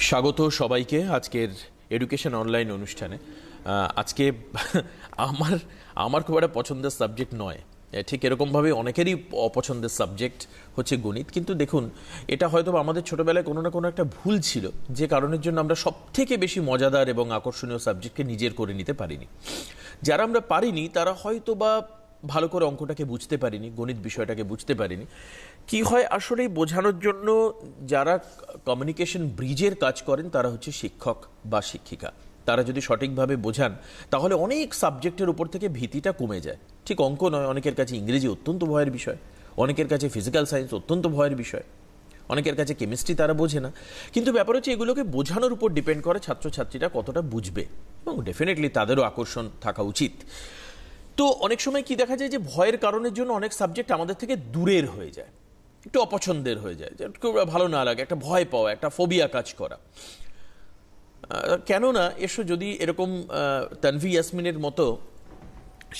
স্বাগত সবাইকে আজকের এডুকেশন অনলাইন অনুষ্ঠানে। আজকে আমার খুব একটা পছন্দের সাবজেক্ট নয়, ঠিক এরকমভাবে অনেকেরই অপছন্দের সাবজেক্ট হচ্ছে গণিত। কিন্তু দেখুন, এটা হয়তো আমাদের ছোটবেলায় কোনো না কোনো একটা ভুল ছিল, যে কারণের জন্য আমরা সব থেকে বেশি মজাদার এবং আকর্ষণীয় সাবজেক্টকে নিজের করে নিতে পারিনি। যারা আমরা পারিনি তারা হয়তো বা ভালো করে অঙ্কটাকে বুঝতে পারিনি, গণিত বিষয়টাকে বুঝতে পারিনি। কি হয় আসলে বোঝানোর জন্য যারা কমিউনিকেশন ব্রিজের কাজ করেন তারা হচ্ছে শিক্ষক বা শিক্ষিকা। তারা যদি সঠিকভাবে বোঝান তাহলে অনেক সাবজেক্টের উপর থেকে ভীতিটা কমে যায়। ঠিক অঙ্ক নয়, অনেকের কাছে ইংরেজি অত্যন্ত ভয়ের বিষয়, অনেকের কাছে ফিজিক্যাল সায়েন্স অত্যন্ত ভয়ের বিষয়, অনেকের কাছে কেমিস্ট্রি তারা বোঝে না। কিন্তু ব্যাপার হচ্ছে এগুলোকে বোঝানোর উপর ডিপেন্ড করে ছাত্রছাত্রীরা কতটা বুঝবে, এবং ডেফিনেটলি তাদেরও আকর্ষণ থাকা উচিত। তো অনেক সময় কি দেখা যায় যে ভয়ের কারণের জন্য অনেক সাবজেক্ট আমাদের থেকে দূরের হয়ে যায়, একটু অপছন্দের হয়ে যায়, যে একটু ভালো না লাগে, একটা ভয় পাওয়া, একটা ফোবিয়া কাজ করা। কেননা এসো, যদি এরকম তানভি ইয়াসমিনের মতো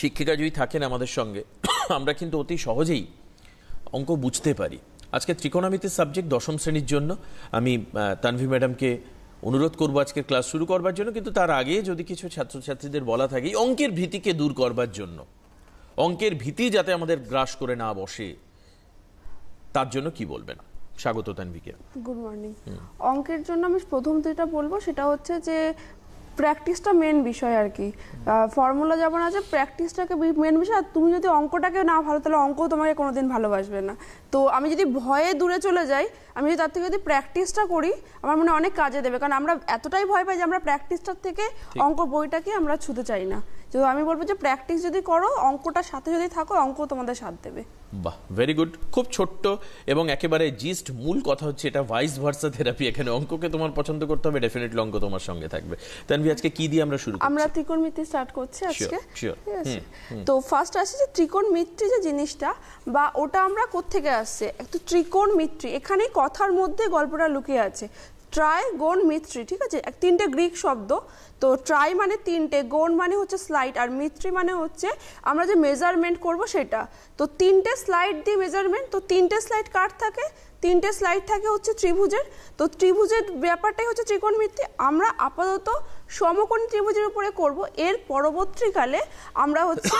শিক্ষিকা যদি থাকেন আমাদের সঙ্গে, আমরা কিন্তু অতি সহজেই অঙ্ক বুঝতে পারি। আজকে ত্রিকোণমিতির সাবজেক্ট 10ম শ্রেণীর জন্য আমি তানভি ম্যাডামকে অনুরোধ করবো আজকের ক্লাস শুরু করবার জন্য। কিন্তু তার আগে যদি কিছু ছাত্রছাত্রীদের বলা থাকে অঙ্কের ভীতিকে দূর করবার জন্য, অঙ্কের ভীতি যাতে আমাদের গ্রাস করে না বসে, তার জন্য কি বলবেন? স্বাগত তানভিকে। Good morning. অঙ্কের জন্য আমি প্রথম যেটা বলবো সেটা হচ্ছে যে প্র্যাকটিসটা মেন বিষয় আর কি। ফর্মুলা যেমন আছে, প্র্যাকটিসটাকে মেন বিষয়। আর তুমি যদি অঙ্কটাকে না ভালো, তাহলে অঙ্ক তোমাকে কোনোদিন ভালোবাসবে না। তো আমি যদি ভয়ে দূরে চলে যাই, আমি যদি তার থেকে যদি প্র্যাকটিসটা করি, আমার মনে অনেক কাজে দেবে। কারণ আমরা এতটাই ভয় পাই যে আমরা প্র্যাকটিসটার থেকে অঙ্ক বইটাকে আমরা ছুঁতে চাই না। তো আমি বলবো যে প্র্যাকটিস যদি করো, অঙ্কটার সাথে যদি থাকো, অঙ্ক তোমাদের সাথ দেবে। বাহ, ভেরি গুড। খুব ছোট্ট এবং একেবারে জিস্ট মূল কথা হচ্ছে এটা ভাইস ভার্সা থেরাপি। এখানে অঙ্ককে তোমার পছন্দ করতে হবে, ডেফিনেটলি অঙ্ক তোমার সঙ্গে থাকবে। তানভি, আজকে কি দিয়ে আমরা শুরু করছি? আমরা ত্রিকোণমিতি স্টার্ট করছি আজকে। শিওর। তো ফার্স্ট আসছে যে ত্রিকোণমিতি যে জিনিসটা, বা ওটা আমরা কোত্থেকে আসছে। একটু ত্রিকোণমিতি, এখানে কথার মধ্যে গল্পটা লুকিয়ে আছে। ট্রাইগোনমিত্রি, ঠিক আছে, তিনটে গ্রিক শব্দ। তো ট্রাই মানে তিনটে, গোন মানে হচ্ছে স্লাইড, আর মিত্রি মানে হচ্ছে আমরা যে মেজারমেন্ট করব সেটা। তো তিনটে স্লাইড দিয়ে মেজারমেন্ট। তো তিনটে স্লাইড কার থাকে? তিনটে স্লাইড থাকে হচ্ছে ত্রিভুজের। তো ত্রিভুজের ব্যাপারটাই হচ্ছে ত্রিকোণমিতি। আমরা আপাতত সমকোণী ত্রিভুজের উপরে করব। এর পরবর্তীকালে আমরা হচ্ছে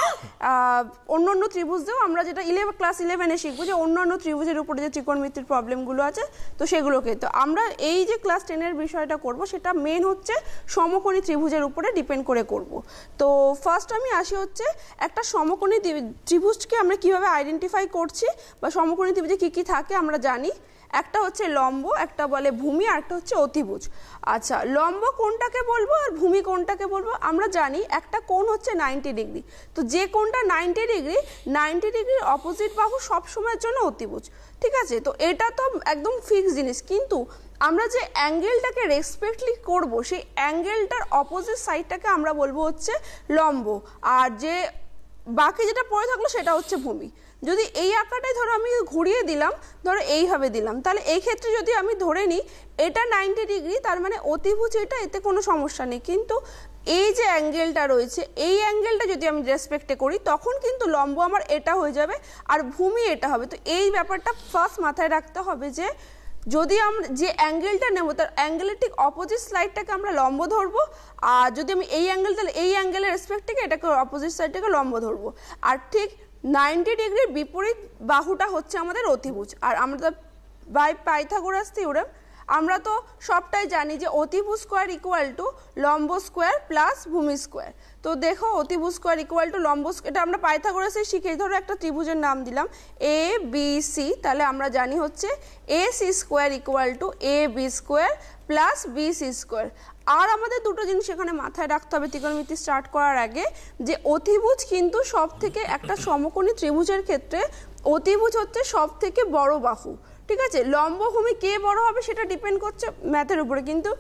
অন্য অন্য ত্রিভুজ দিয়েও আমরা যেটা ক্লাস 11-এ শিখবো, যে অন্যান্য ত্রিভুজের উপরে যে ত্রিকোণমিতির প্রবলেমগুলো আছে, তো সেগুলোকে। তো আমরা এই যে ক্লাস 10-এর বিষয়টা করব, সেটা মেন হচ্ছে সমকোণী ত্রিভুজের উপরে ডিপেন্ড করে করব। তো ফার্স্ট আমি আসি হচ্ছে একটা সমকোণী ত্রিভুজকে আমরা কিভাবে আইডেন্টিফাই করছি, বা সমকোণী ত্রিভুজে কি কি থাকে আমরা জানি। একটা হচ্ছে লম্ব, একটা বলে ভূমি, আর একটা হচ্ছে অতিভুজ। আচ্ছা, লম্ব কোনটাকে বলবো আর ভূমি কোনটাকে বলবো? আমরা জানি একটা কোণ হচ্ছে 90 ডিগ্রি। তো যে কোণটা 90 ডিগ্রির অপোজিট বাহু সবসময়ের জন্য অতিভুজ, ঠিক আছে। তো এটা তো একদম ফিক্স জিনিস। কিন্তু আমরা যে অ্যাঙ্গেলটাকে রেসপেক্টলি করব, সেই অ্যাঙ্গেলটার অপোজিট সাইডটাকে আমরা বলবো হচ্ছে লম্ব, আর যে বাকি যেটা পড়ে থাকলো সেটা হচ্ছে ভূমি। যদি এই আঁকাটাই ধরো আমি ঘুরিয়ে দিলাম, ধরো এইভাবে দিলাম, তাহলে এই ক্ষেত্রে যদি আমি ধরে নিই এটা 90 ডিগ্রি, তার মানে অতিভুজ এটা, এতে কোনো সমস্যা নেই। কিন্তু এই যে অ্যাঙ্গেলটা রয়েছে, এই অ্যাঙ্গেলটা যদি আমি রেসপেক্টে করি, তখন কিন্তু লম্ব আমার এটা হয়ে যাবে আর ভূমি এটা হবে। তো এই ব্যাপারটা ফার্স্ট মাথায় রাখতে হবে, যে যদি আমরা যে অ্যাঙ্গেলটা নেব, তার অ্যাঙ্গেলের ঠিক অপোজিট সাইডটাকে আমরা লম্ব ধরবো। আর যদি আমি এই অ্যাঙ্গেল, তাহলে এই অ্যাঙ্গেলের রেসপেক্ট থেকে এটাকে অপোজিট সাইডটাকে লম্ব ধরবো। আর ঠিক 90 ডিগ্রির বিপরীত বাহুটা হচ্ছে আমাদের অতিভুজ। আর আমরা বাই পাইথাগোরাস থিওরেম আমরা তো সবটাই জানি যে অতিভুজ স্কোয়ার ইকুয়াল টু লম্ব স্কোয়ার প্লাস ভূমি স্কোয়ার। তো দেখো, অতিভুজ স্কোয়ার ইকুয়াল টু লম্ব, এটা আমরা পাইথাগোরাসে শিখে। ধরো একটা ত্রিভুজের নাম দিলাম এ বি সি, তাহলে আমরা জানি হচ্ছে A C square equal to A B square plus B C square. আর আমাদের দুটো জিনিস এখানে মাথায় রাখতে হবে ত্রিকোণমিতি স্টার্ট করার আগে, যে অতিভুজ কিন্তু সব থেকে, একটা সমকোণী ত্রিভুজের ক্ষেত্রে অতিভুজ হচ্ছে সব থেকে বড় বাহু, ঠিক আছে। লম্ব ভূমি কে বড় হবে সেটা ডিপেন্ড করছে ম্যাথের উপরে, কিন্তু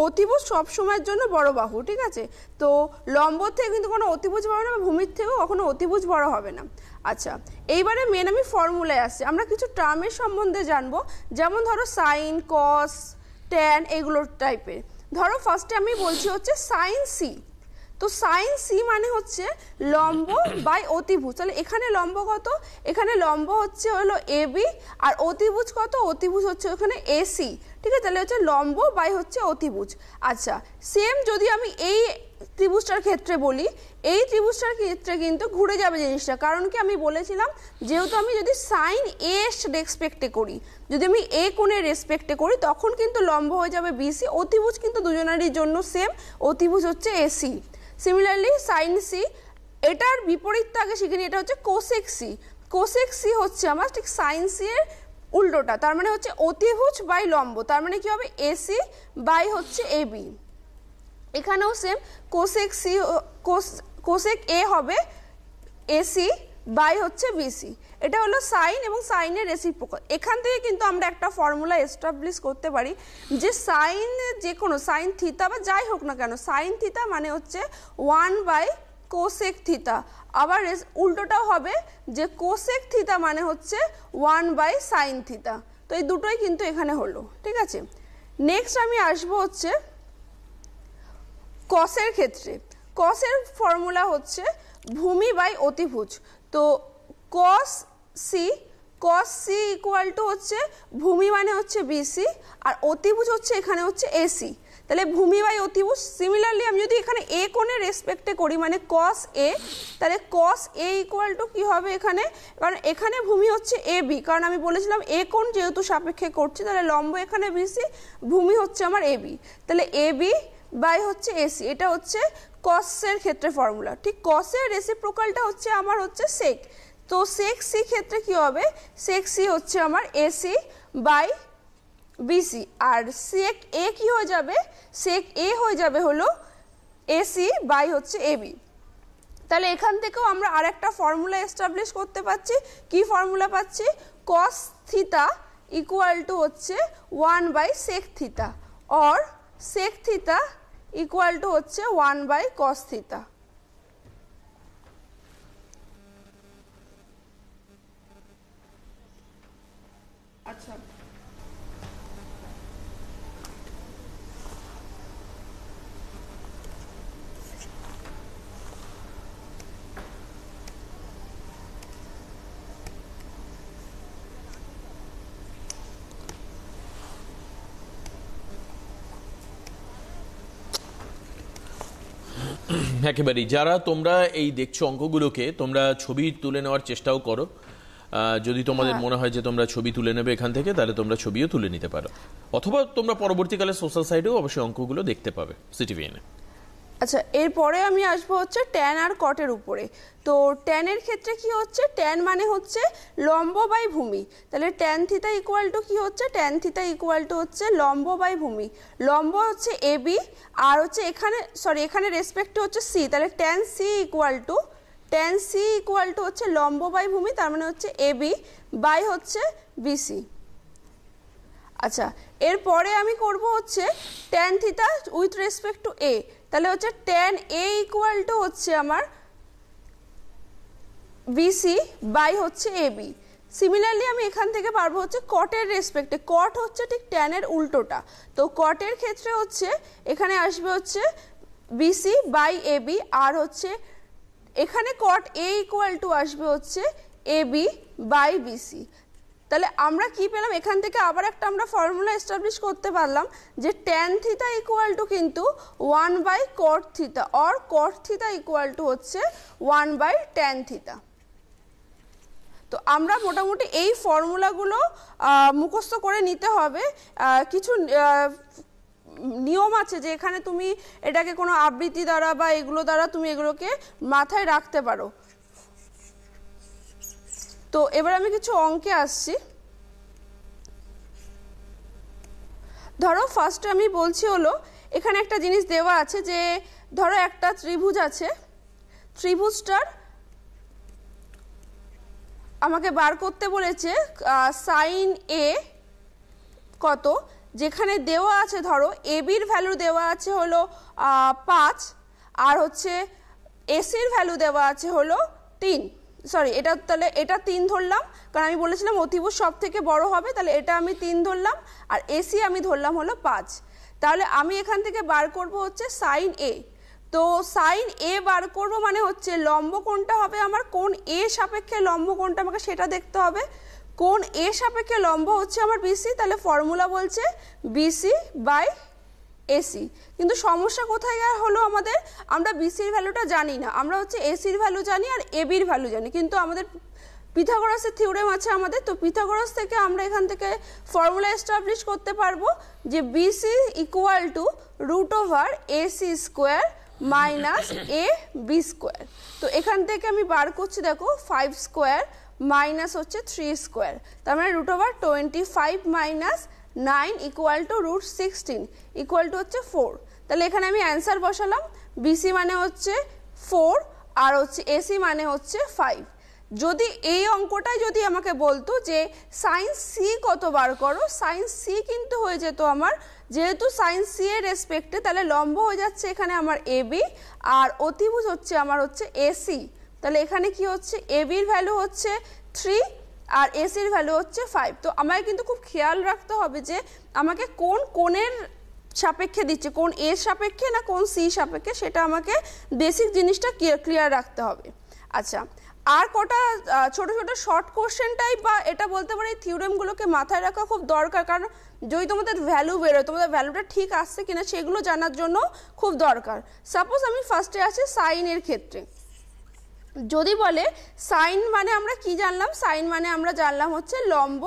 অতিভুজ সবসময়ের জন্য বড় বাহু, ঠিক আছে। তো লম্ব থেকে কিন্তু কোনো অতিভুজ বড় না, ভূমির থেকেও কখনো অতিভুজ বড় হবে না। আচ্ছা, এইবারে মেন আমি ফর্মুলায় আসছি। আমরা কিছু টার্মের সম্বন্ধে জানবো, যেমন ধরো সাইন, কস, ট্যান, এগুলোর টাইপের। ধরো ফার্স্টে আমি বলছি হচ্ছে সাইন সি। তো সাইন সি মানে হচ্ছে লম্ব বাই অতিভুজ। তাহলে এখানে লম্ব কত, এখানে লম্ব হচ্ছে হলো এবি, আর অতিভুজ কত, অতিভুজ হচ্ছে ওখানে এসি, ঠিক আছে। তাহলে হচ্ছে লম্ব বাই হচ্ছে অতিভুজ। আচ্ছা, সেম যদি আমি এই ত্রিভুজটার ক্ষেত্রে বলি, এই ত্রিভুজটার ক্ষেত্রে কিন্তু ঘুরে যাবে জিনিসটা, কারণ কি আমি বলেছিলাম যেহেতু আমি যদি সাইন এ রেসপেক্টে করি, যদি আমি এ কোণের রেসপেক্টে করি, তখন কিন্তু লম্ব হয়ে যাবে বিসি। অতিভুজ কিন্তু দুজনেরই জন্য সেম, অতিভুজ হচ্ছে এসি। সিমিলারলি সাইন সি, এটার বিপরীতটা আগে শিখে নিই, এটা হচ্ছে কোসেক সি। কোসেক সি হচ্ছে আমার ঠিক সাইন সি এর উল্টোটা, তার মানে হচ্ছে অতিভুজ বাই লম্ব, তার মানে কি হবে এসি বাই হচ্ছে এবি। এখানেও same, cosec C cosec A হবে এসি বাই হচ্ছে বিসি। এটা হলো সাইন এবং সাইনের রেসিপ্রোকাল। এখান থেকে কিন্তু আমরা একটা ফর্মুলা এস্টাবলিশ করতে পারি যে সাইন, যে কোনো সাইন থিতা বা যাই হোক না কেন, সাইন থিতা মানে হচ্ছে 1 বাই কোসেক থিতা। আবার উল্টোটাও হবে যে কোসেক থিতা মানে হচ্ছে 1 বাই সাইন থিতা। তো এই দুটোই কিন্তু এখানে হলো, ঠিক আছে। নেক্সট আমি আসবো হচ্ছে কসের ক্ষেত্রে। কসের ফর্মুলা হচ্ছে ভূমি বাই অতিভুজ। তো কস সি ইকুয়াল টু হচ্ছে ভূমি মানে হচ্ছে বিসি, আর অতিভুজ হচ্ছে এখানে হচ্ছে এসি। তাহলে ভূমি বাই অতিভুজ। সিমিলারলি আমি যদি এখানে এ কোণের রেসপেক্টে করি মানে কস এ, তাহলে কস এ ইকুয়াল টু কী হবে এখানে, কারণ এখানে ভূমি হচ্ছে এ বি, কারণ আমি বলেছিলাম এ কোণ যেহেতু সাপেক্ষে করছি, তাহলে লম্ব এখানে বিসি, ভূমি হচ্ছে আমার এ বি, তাহলে এ বি বাই হচ্ছে এসি। এটা হচ্ছে কসের ক্ষেত্রে ফর্মুলা। ঠিক কসের রেসিপ্রোকালটা হচ্ছে আমার হচ্ছে সেক। তো সেক সি ক্ষেত্রে কি হবে, সেক সি হচ্ছে আমার এসি বাই বিসি, আর সেক এ কি হয়ে যাবে, সেক এ হয়ে যাবে হলো এসি বাই হচ্ছে এবি। তাহলে এখান থেকেও আমরা আর একটা ফর্মুলা এস্টাবলিশ করতে পারছি। কি ফর্মুলা পাচ্ছি, কস থিতা ইকুয়াল টু হচ্ছে 1 by sec theta, or sec theta equal to হচ্ছে 1 বাই কস থিতা। আচ্ছা, একেবারেই। যারা তোমরা এই দেখছো অঙ্কগুলোকে, তোমরা ছবি তুলে নেওয়ার চেষ্টাও করো। যদি তোমাদের মনে হয় যে তোমরা ছবি তুলে নেবে এখান থেকে, তাহলে তোমরা ছবিও তুলে নিতে পারো, অথবা তোমরা পরবর্তীকালে সোশ্যাল সাইটেও অবশ্যই অঙ্কগুলো দেখতে পাবে সিটিভিএনে। আচ্ছা, এরপরে আমি আসবো হচ্ছে ট্যান আর কটের উপরে। তো ট্যানের ক্ষেত্রে কি হচ্ছে, ট্যান মানে হচ্ছে লম্ব বাই ভূমি। তাহলে ট্যান থিতা ইকুয়াল টু কি হচ্ছে, ট্যান থিতা ইকুয়াল টু হচ্ছে লম্ব বাই ভূমি। লম্ব হচ্ছে এবি, আর হচ্ছে এখানে রেসপেক্ট হচ্ছে সি, তাহলে ট্যান সি ইকুয়াল টু হচ্ছে লম্ব বাই ভূমি, তার মানে হচ্ছে এবি বাই হচ্ছে বিসি। আচ্ছা, এরপরে আমি করব হচ্ছে tan theta with respect to A. তাহলে হচ্ছে ট্যান এ ইকুয়াল টু হচ্ছে আমার বিসি বাই হচ্ছে এবি। সিমিলারলি আমি এখান থেকে পারবো হচ্ছে কটের রেসপেক্টে। কট হচ্ছে ঠিক ট্যানের উল্টোটা, তো কটের ক্ষেত্রে হচ্ছে এখানে আসবে হচ্ছে বিসি বাই এবি, আর হচ্ছে এখানে কট এ ইকুয়াল টু আসবে হচ্ছে এবি বাই বিসি। তাহলে আমরা কি পেলাম, এখান থেকে আবার একটা আমরা ফর্মুলা এস্টাবলিশ করতে পারলাম যে ট্যান থিতা ইকুয়াল টু কিন্তু 1 by cot theta, or cot theta equal to হচ্ছে 1 বাই ট্যান থিতা। তো আমরা মোটামুটি এই ফর্মুলাগুলো মুখস্থ করে নিতে হবে। কিছু নিয়ম আছে যে এখানে তুমি এটাকে কোনো আবৃত্তি দ্বারা বা এগুলো দ্বারা তুমি এগুলোকে মাথায় রাখতে পারো। তো এবার আমি কিছু অঙ্কে আসছি। ধরো ফার্স্টে আমি বলছি হলো এখানে একটা জিনিস দেওয়া আছে যে ধরো একটা ত্রিভুজ আছে, ত্রিভুজটার আমাকে বার করতে বলেছে সাইন এ কত, যেখানে দেওয়া আছে ধরো এবির ভ্যালু দেওয়া আছে হলো 5, আর হচ্ছে এসির ভ্যালু দেওয়া আছে হলো 3। সরি, এটা তাহলে এটা 3 ধরলাম, কারণ আমি বলেছিলাম অতিভুজ সব থেকে বড় হবে, তাহলে এটা আমি 3 ধরলাম, আর এসি আমি ধরলাম হলো 5। তাহলে আমি এখান থেকে বার করব হচ্ছে সাইন এ। তো সাইন এ বার করবো মানে হচ্ছে লম্ব কোণটা হবে আমার, কোণ এ সাপেক্ষে লম্ব কোণটা আমাকে সেটা দেখতে হবে। কোণ এ সাপেক্ষে লম্ব হচ্ছে আমার বিসি, তাহলে ফর্মুলা বলছে বিসি বাই এসি। কিন্তু সমস্যা কোথায় হলো আমাদের, আমরা বিসির ভ্যালুটা জানি না, আমরা হচ্ছে এসির ভ্যালু জানি আর এবির ভ্যালু জানি, কিন্তু আমাদের পিথাগোরাসের থিওরেম আছে আমাদের, তো পিথাগোরাস থেকে আমরা এখান থেকে ফর্মুলা এস্টাবলিশ করতে পারবো যে BC equal to root over AC square minus A B square. তো এখান থেকে আমি বার করছি, দেখো 5 স্কোয়ার মাইনাস হচ্ছে 3 স্কোয়ার, তার মানে root over 25 minus 9 equal to root 16 equal to হচ্ছে 4। তাহলে এখানে আমি অ্যান্সার বসালাম, বিসি মানে হচ্ছে 4 আর হচ্ছে এসি মানে হচ্ছে 5। যদি এই অঙ্কটাই যদি আমাকে বলতো যে সাইন সি কত বার করো, সাইন সি কিন্তু হয়ে যেত আমার, যেহেতু সাইন সি এর রেসপেক্টে, তাহলে লম্ব হয়ে যাচ্ছে এখানে আমার এবি আর অতিভুজ হচ্ছে আমার হচ্ছে এসি। তাহলে এখানে কি হচ্ছে, এবির ভ্যালু হচ্ছে 3 আর এসির ভ্যালু হচ্ছে 5। তো আমাকে কিন্তু খুব খেয়াল রাখতে হবে যে আমাকে কোন কোণের সাপেক্ষে দিচ্ছে, কোন এ সাপেক্ষে না কোন সি সাপেক্ষে, সেটা আমাকে বেসিক জিনিসটা ক্লিয়ার রাখতে হবে। আচ্ছা, আর কটা ছোট ছোট শর্ট কোশ্চেন টাইপ বা এটা বলতে পারি থিওরেমগুলোকে মাথায় রাখা খুব দরকার, কারণ যদি তোমাদের ভ্যালু বেরোয়, তোমাদের ভ্যালুটা ঠিক আসছে কিনা সেগুলো জানার জন্য খুব দরকার। সাপোজ আমি ফার্স্টে আছি সাইনের ক্ষেত্রে, যদি বলে সাইন মানে আমরা কি জানলাম, সাইন মানে আমরা জানলাম হচ্ছে লম্ব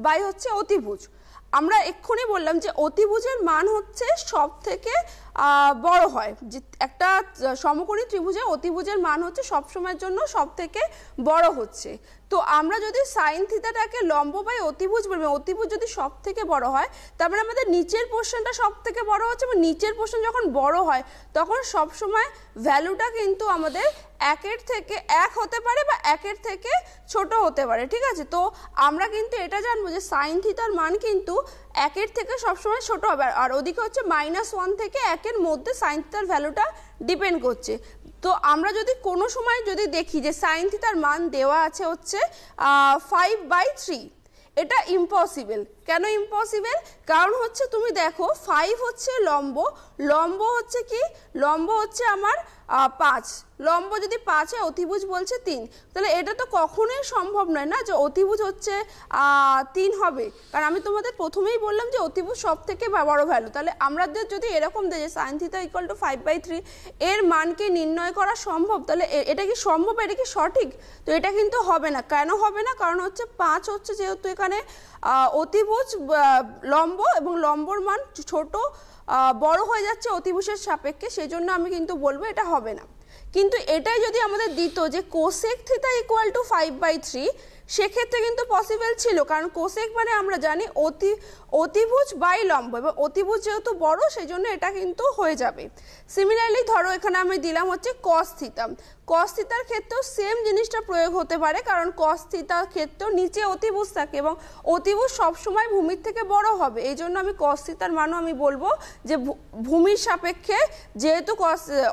বাই হচ্ছে অতিভুজ। আমরা এক্ষুনি বললাম যে অতিভুজের মান হচ্ছে সব থেকে বড় হয়, যে একটা সমকোণী ত্রিভুজে অতিভুজের মান হচ্ছে সবসময়ের জন্য সব থেকে বড় হচ্ছে। তো আমরা যদি সাইন থিটাটাকে লম্ব বাই অতিভুজ বলবো, অতিভুজ যদি সব থেকে বড় হয়, তারপরে আমাদের নিচের পোর্শনটা সব থেকে বড় হচ্ছে, এবং নিচের পোর্শন যখন বড় হয় তখন সবসময় ভ্যালুটা কিন্তু আমাদের 1-এর থেকে 1 হতে পারে বা 1-এর থেকে ছোট হতে পারে, ঠিক আছে। তো আমরা কিন্তু এটা জানবো যে সাইন থিটার মান কিন্তু 1-এর থেকে সবসময় ছোট হবে, আর ওদিকে হচ্ছে -1 থেকে 1-এর মধ্যে সাইন থিটার ভ্যালুটা ডিপেন্ড করছে। তো আমরা যদি কোনো সময় যদি দেখি যে সাইন থিটার মান দেওয়া আছে হচ্ছে 5/3, এটা ইম্পসিবল। কেন ইম্পসিবল? কারণ হচ্ছে তুমি দেখো 5 হচ্ছে লম্ব, লম্ব হচ্ছে কি, লম্ব হচ্ছে আমার 5, লম্ব যদি 5 হয় অতিভুজ বলছে 3, তাহলে এটা তো কখনোই সম্ভব নয় না যে অতিভুজ হচ্ছে 3 হবে, কারণ আমি তোমাদের প্রথমেই বললাম যে অতিভুজ সব থেকে বড় ভ্যালু। তাহলে আমাদের যদি এরকম দেয় যে সাইন থিটা ইকুয়াল টু 5/3 এর মানকে নির্ণয় করা সম্ভব, তাহলে এটা কি সম্ভব, এটা কি সঠিক? তো এটা কিন্তু হবে না। কেন হবে না? কারণ হচ্ছে 5 হচ্ছে যেহেতু এখানে অতিভুজ লম্ব এবং লম্বর মান ছোট বড় হয়ে যাচ্ছে অতিভুজের সাপেক্ষে, সেই জন্য আমি কিন্তু বলবো এটা হবে না। কিন্তু এটাই যদি আমাদের দিত যে কোসেক থিটা ইকুয়াল টু 5/3, সেক্ষেত্রে কিন্তু পসিবল ছিল, কারণ কোসেক মানে আমরা জানি অতিভুজ বাই লম্ব, এবং অতিভুজ যেহেতু বড় সেই জন্য এটা কিন্তু হয়ে যাবে। সিমিলারলি ধরো এখানে আমি দিলাম হচ্ছে কস থিটা, কস থিটার ক্ষেত্রেও সেম জিনিসটা প্রয়োগ হতে পারে, কারণ কস থিটার ক্ষেত্রেও নিচে অতিভুজ থাকে এবং অতিভুজ সবসময় ভূমির থেকে বড় হবে, এই জন্য আমি কস থিটার মানও আমি বলবো যে ভূমির সাপেক্ষে যেহেতু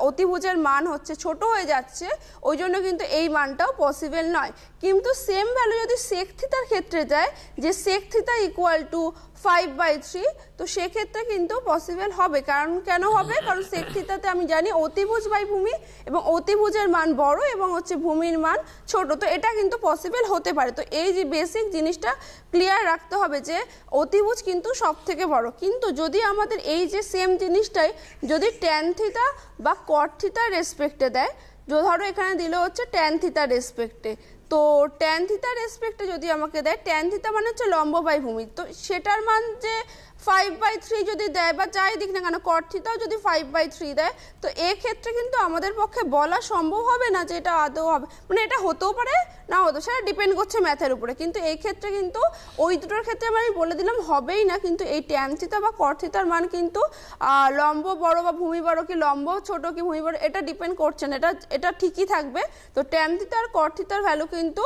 অতিভুজের মান হচ্ছে ছোট হয়ে যাচ্ছে, ওই জন্য কিন্তু এই মানটাও পসিবল নয়। কিন্তু সেম ভ্যালু যদি সেক থিটার ক্ষেত্রে যায় যে সেক থিটা ইকুয়াল টু 5/3, তো সেক্ষেত্রে কিন্তু পসিবল হবে। কারণ কেন হবে? কারণ সেক থিটাতে আমি জানি অতিভুজ বাই ভূমি, এবং অতিভুজের মান বড় এবং হচ্ছে ভূমির মান ছোট, তো এটা কিন্তু পসিবল হতে পারে। তো এই যে বেসিক জিনিসটা ক্লিয়ার রাখতে হবে যে অতিভুজ কিন্তু সব থেকে বড়। কিন্তু যদি আমাদের এই যে সেম জিনিসটাই যদি ট্যান থিটা বা কট থিটার রেসপেক্টে দেয়, ধরো এখানে দিল হচ্ছে ট্যান থিটার রেসপেক্টে, তো ট্যান থিটার রেসপেক্টে যদি আমাকে দেয়, ট্যান থিটা মানে হচ্ছে লম্ব বাই ভূমি, তো সেটার মান যে 5/3 যদি দেয় বা যাই দিক না কেন, কট থিটাও যদি 5/3 দেয়, তো এক্ষেত্রে কিন্তু আমাদের পক্ষে বলা সম্ভব হবে না যে এটা আদৌ হবে, মানে এটা হতেও পারে না হতো, সেটা ডিপেন্ড করছে ম্যাথের উপরে। কিন্তু এই ক্ষেত্রে কিন্তু ওই দুটোর ক্ষেত্রে আমি বলে দিলাম হবেই না, কিন্তু এই ট্যান থিটা বা কট থিটার মান কিন্তু লম্ব বড় বা ভূমি বড় কি লম্ব ছোট কি ভূমি বড় এটা ডিপেন্ড করছে না, এটা ঠিকই থাকবে। তো ট্যান থিটা আর কট থিটার ভ্যালু কিন্তু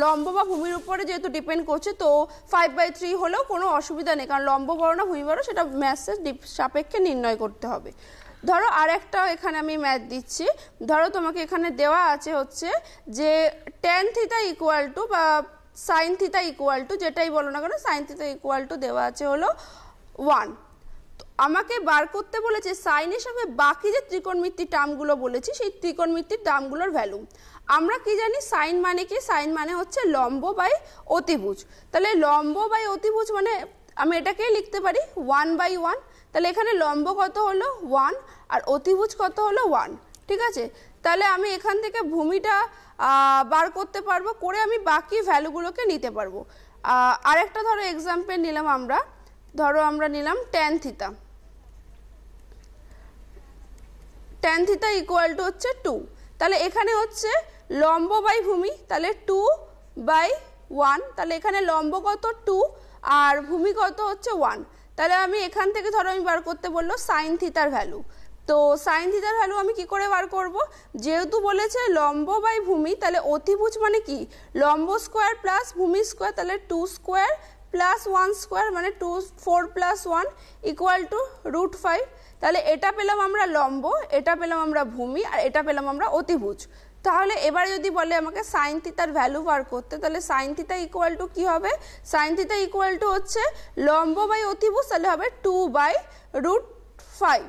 লম্ব বা ভূমির উপরে যেহেতু ডিপেন্ড করছে, তো 5/3 হলেও কোনো অসুবিধা নেই, কারণ লম্ব বড় না ভূমি বড় সেটা ম্যাথের সাপেক্ষে নির্ণয় করতে হবে। ধরো আরেকটা এখানে আমি ম্যাথ দিচ্ছি, ধরো তোমাকে এখানে দেওয়া আছে হচ্ছে যে ট্যান থিটা ইকুয়াল টু বা সাইন থিটা ইকুয়াল টু, যেটাই বলো না কেন সাইন থিটা ইকুয়াল টু দেওয়া আছে হলো 1। আমাকে বার করতে বলেছে সাইনের সঙ্গে বাকি যে ত্রিকোণমিতির টার্মগুলো বলেছি সেই ত্রিকোণমিতির টার্মগুলোর ভ্যালু। আমরা কি জানি সাইন মানে কি? সাইন মানে হচ্ছে লম্ব বাই অতিভুজ। তাহলে লম্ব বাই অতিভুজ মানে আমি এটাকেই লিখতে পারি 1/1। তাহলে এখানে লম্ব কত হলো 1 আর অতিভুজ কত হলো 1, ঠিক আছে। তাহলে আমি এখান থেকে ভূমিটা বার করতে পারবো, করে আমি বাকি ভ্যালুগুলোকে নিতে পারবো। আরেকটা ধরো এক্সাম্পল নিলাম আমরা, ধরো আমরা নিলাম tan theta. tan theta equal to হচ্ছে 2। তাহলে এখানে হচ্ছে লম্ব বাই ভূমি, তাহলে 2/1। তাহলে এখানে লম্ব কত 2 আর ভূমি কত হচ্ছে 1। তাহলে আমি এখান থেকে ধরো আমি বার করতে বললো সাইন থিটার ভ্যালু। তো সাইন থিটার ভ্যালু আমি কি করে বার করব? যেহেতু বলেছে লম্ব বাই ভূমি, তাহলে অতিভুজ মানে কি? লম্ব স্কোয়ার প্লাস ভূমি স্কোয়ার, তাহলে 2 স্কোয়ার প্লাস 1 স্কোয়ার মানে 4 প্লাস 1 ইকুয়াল টু √5। তাহলে এটা পেলাম আমরা লম্ব, এটা পেলাম আমরা ভূমি, আর এটা পেলাম আমরা অতিভুজ। তাহলে এবার যদি বলে আমাকে সাইন থিটার ভ্যালু বার করতে, তাহলে সাইন থিটা ইকুয়াল টু কি হবে? সাইন থিটা ইকুয়াল টু হচ্ছে লম্ব বাই অতিভুজ, তাহলে হবে 2/√5।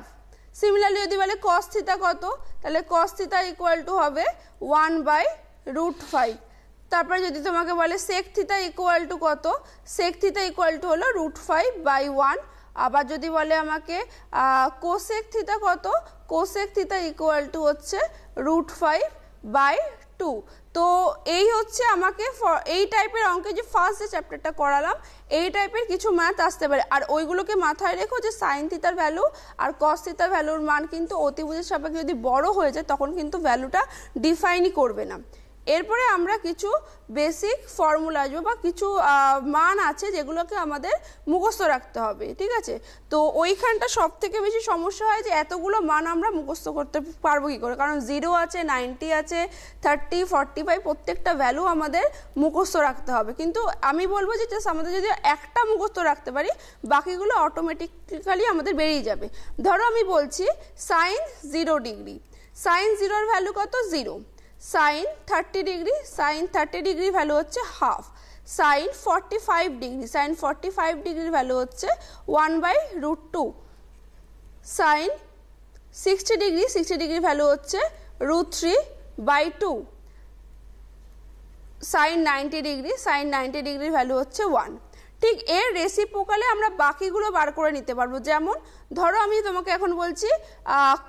সিমিলারলি যদি বলে কস থিটা কত, তাহলে কস থিটা ইকুয়াল টু হবে 1/√5। তারপরে যদি তোমাকে বলে সেক থিটা ইকুয়াল টু কত, সেক থিটা ইকুয়াল টু হলো √5/1। আবার যদি বলে আমাকে কোসেক থিটা কত, কোসেক থিটা ইকুয়াল টু হচ্ছে √5/2। তো এই হচ্ছে আমাকে এই টাইপের অঙ্কে যে ফার্স্ট যে চ্যাপ্টারটা করালাম এই টাইপের কিছু ম্যাথ আসতে পারে। আর ওইগুলোকে মাথায় রেখো যে সাইন থিটার ভ্যালু আর কস থিটার ভ্যালুর মান কিন্তু অতিভুজের সাপেক্ষে যদি বড় হয়ে যায় তখন কিন্তু ভ্যালুটা ডিফাইনই করবে না। এরপরে আমরা কিছু বেসিক ফর্মুলা আসবো বা কিছু মান আছে যেগুলোকে আমাদের মুখস্থ রাখতে হবে, ঠিক আছে। তো ওইখানটা সব থেকে বেশি সমস্যা হয় যে এতগুলো মান আমরা মুখস্থ করতে পারবো কি করে, কারণ 0 আছে, 90 আছে, 30, 45 প্রত্যেকটা ভ্যালু আমাদের মুখস্থ রাখতে হবে। কিন্তু আমি বলবো যে জাস্ট আমাদের যদি একটা মুখস্থ রাখতে পারি বাকিগুলো অটোমেটিক্যালি আমাদের বেরিয়ে যাবে। ধরো আমি বলছি সাইন 0 ডিগ্রি, সাইন 0-র ভ্যালু কত 0। Sine 30 degree, sine 30 degree value হচ্ছে হাফ। সাইন 45 ডিগ্রি, সাইন 45 ডিগ্রির ভ্যালু হচ্ছে 1/√2। সাইন 60 ডিগ্রি, 60 ডিগ্রির ভ্যালু হচ্ছে √3/2। সাইন 90 ডিগ্রি, সাইন 90 ডিগ্রির ভ্যালু হচ্ছে 1। ঠিক এর রেসিপ্রোকালে আমরা বাকিগুলো বার করে নিতে পারবো। যেমন ধরো আমি তোমাকে এখন বলছি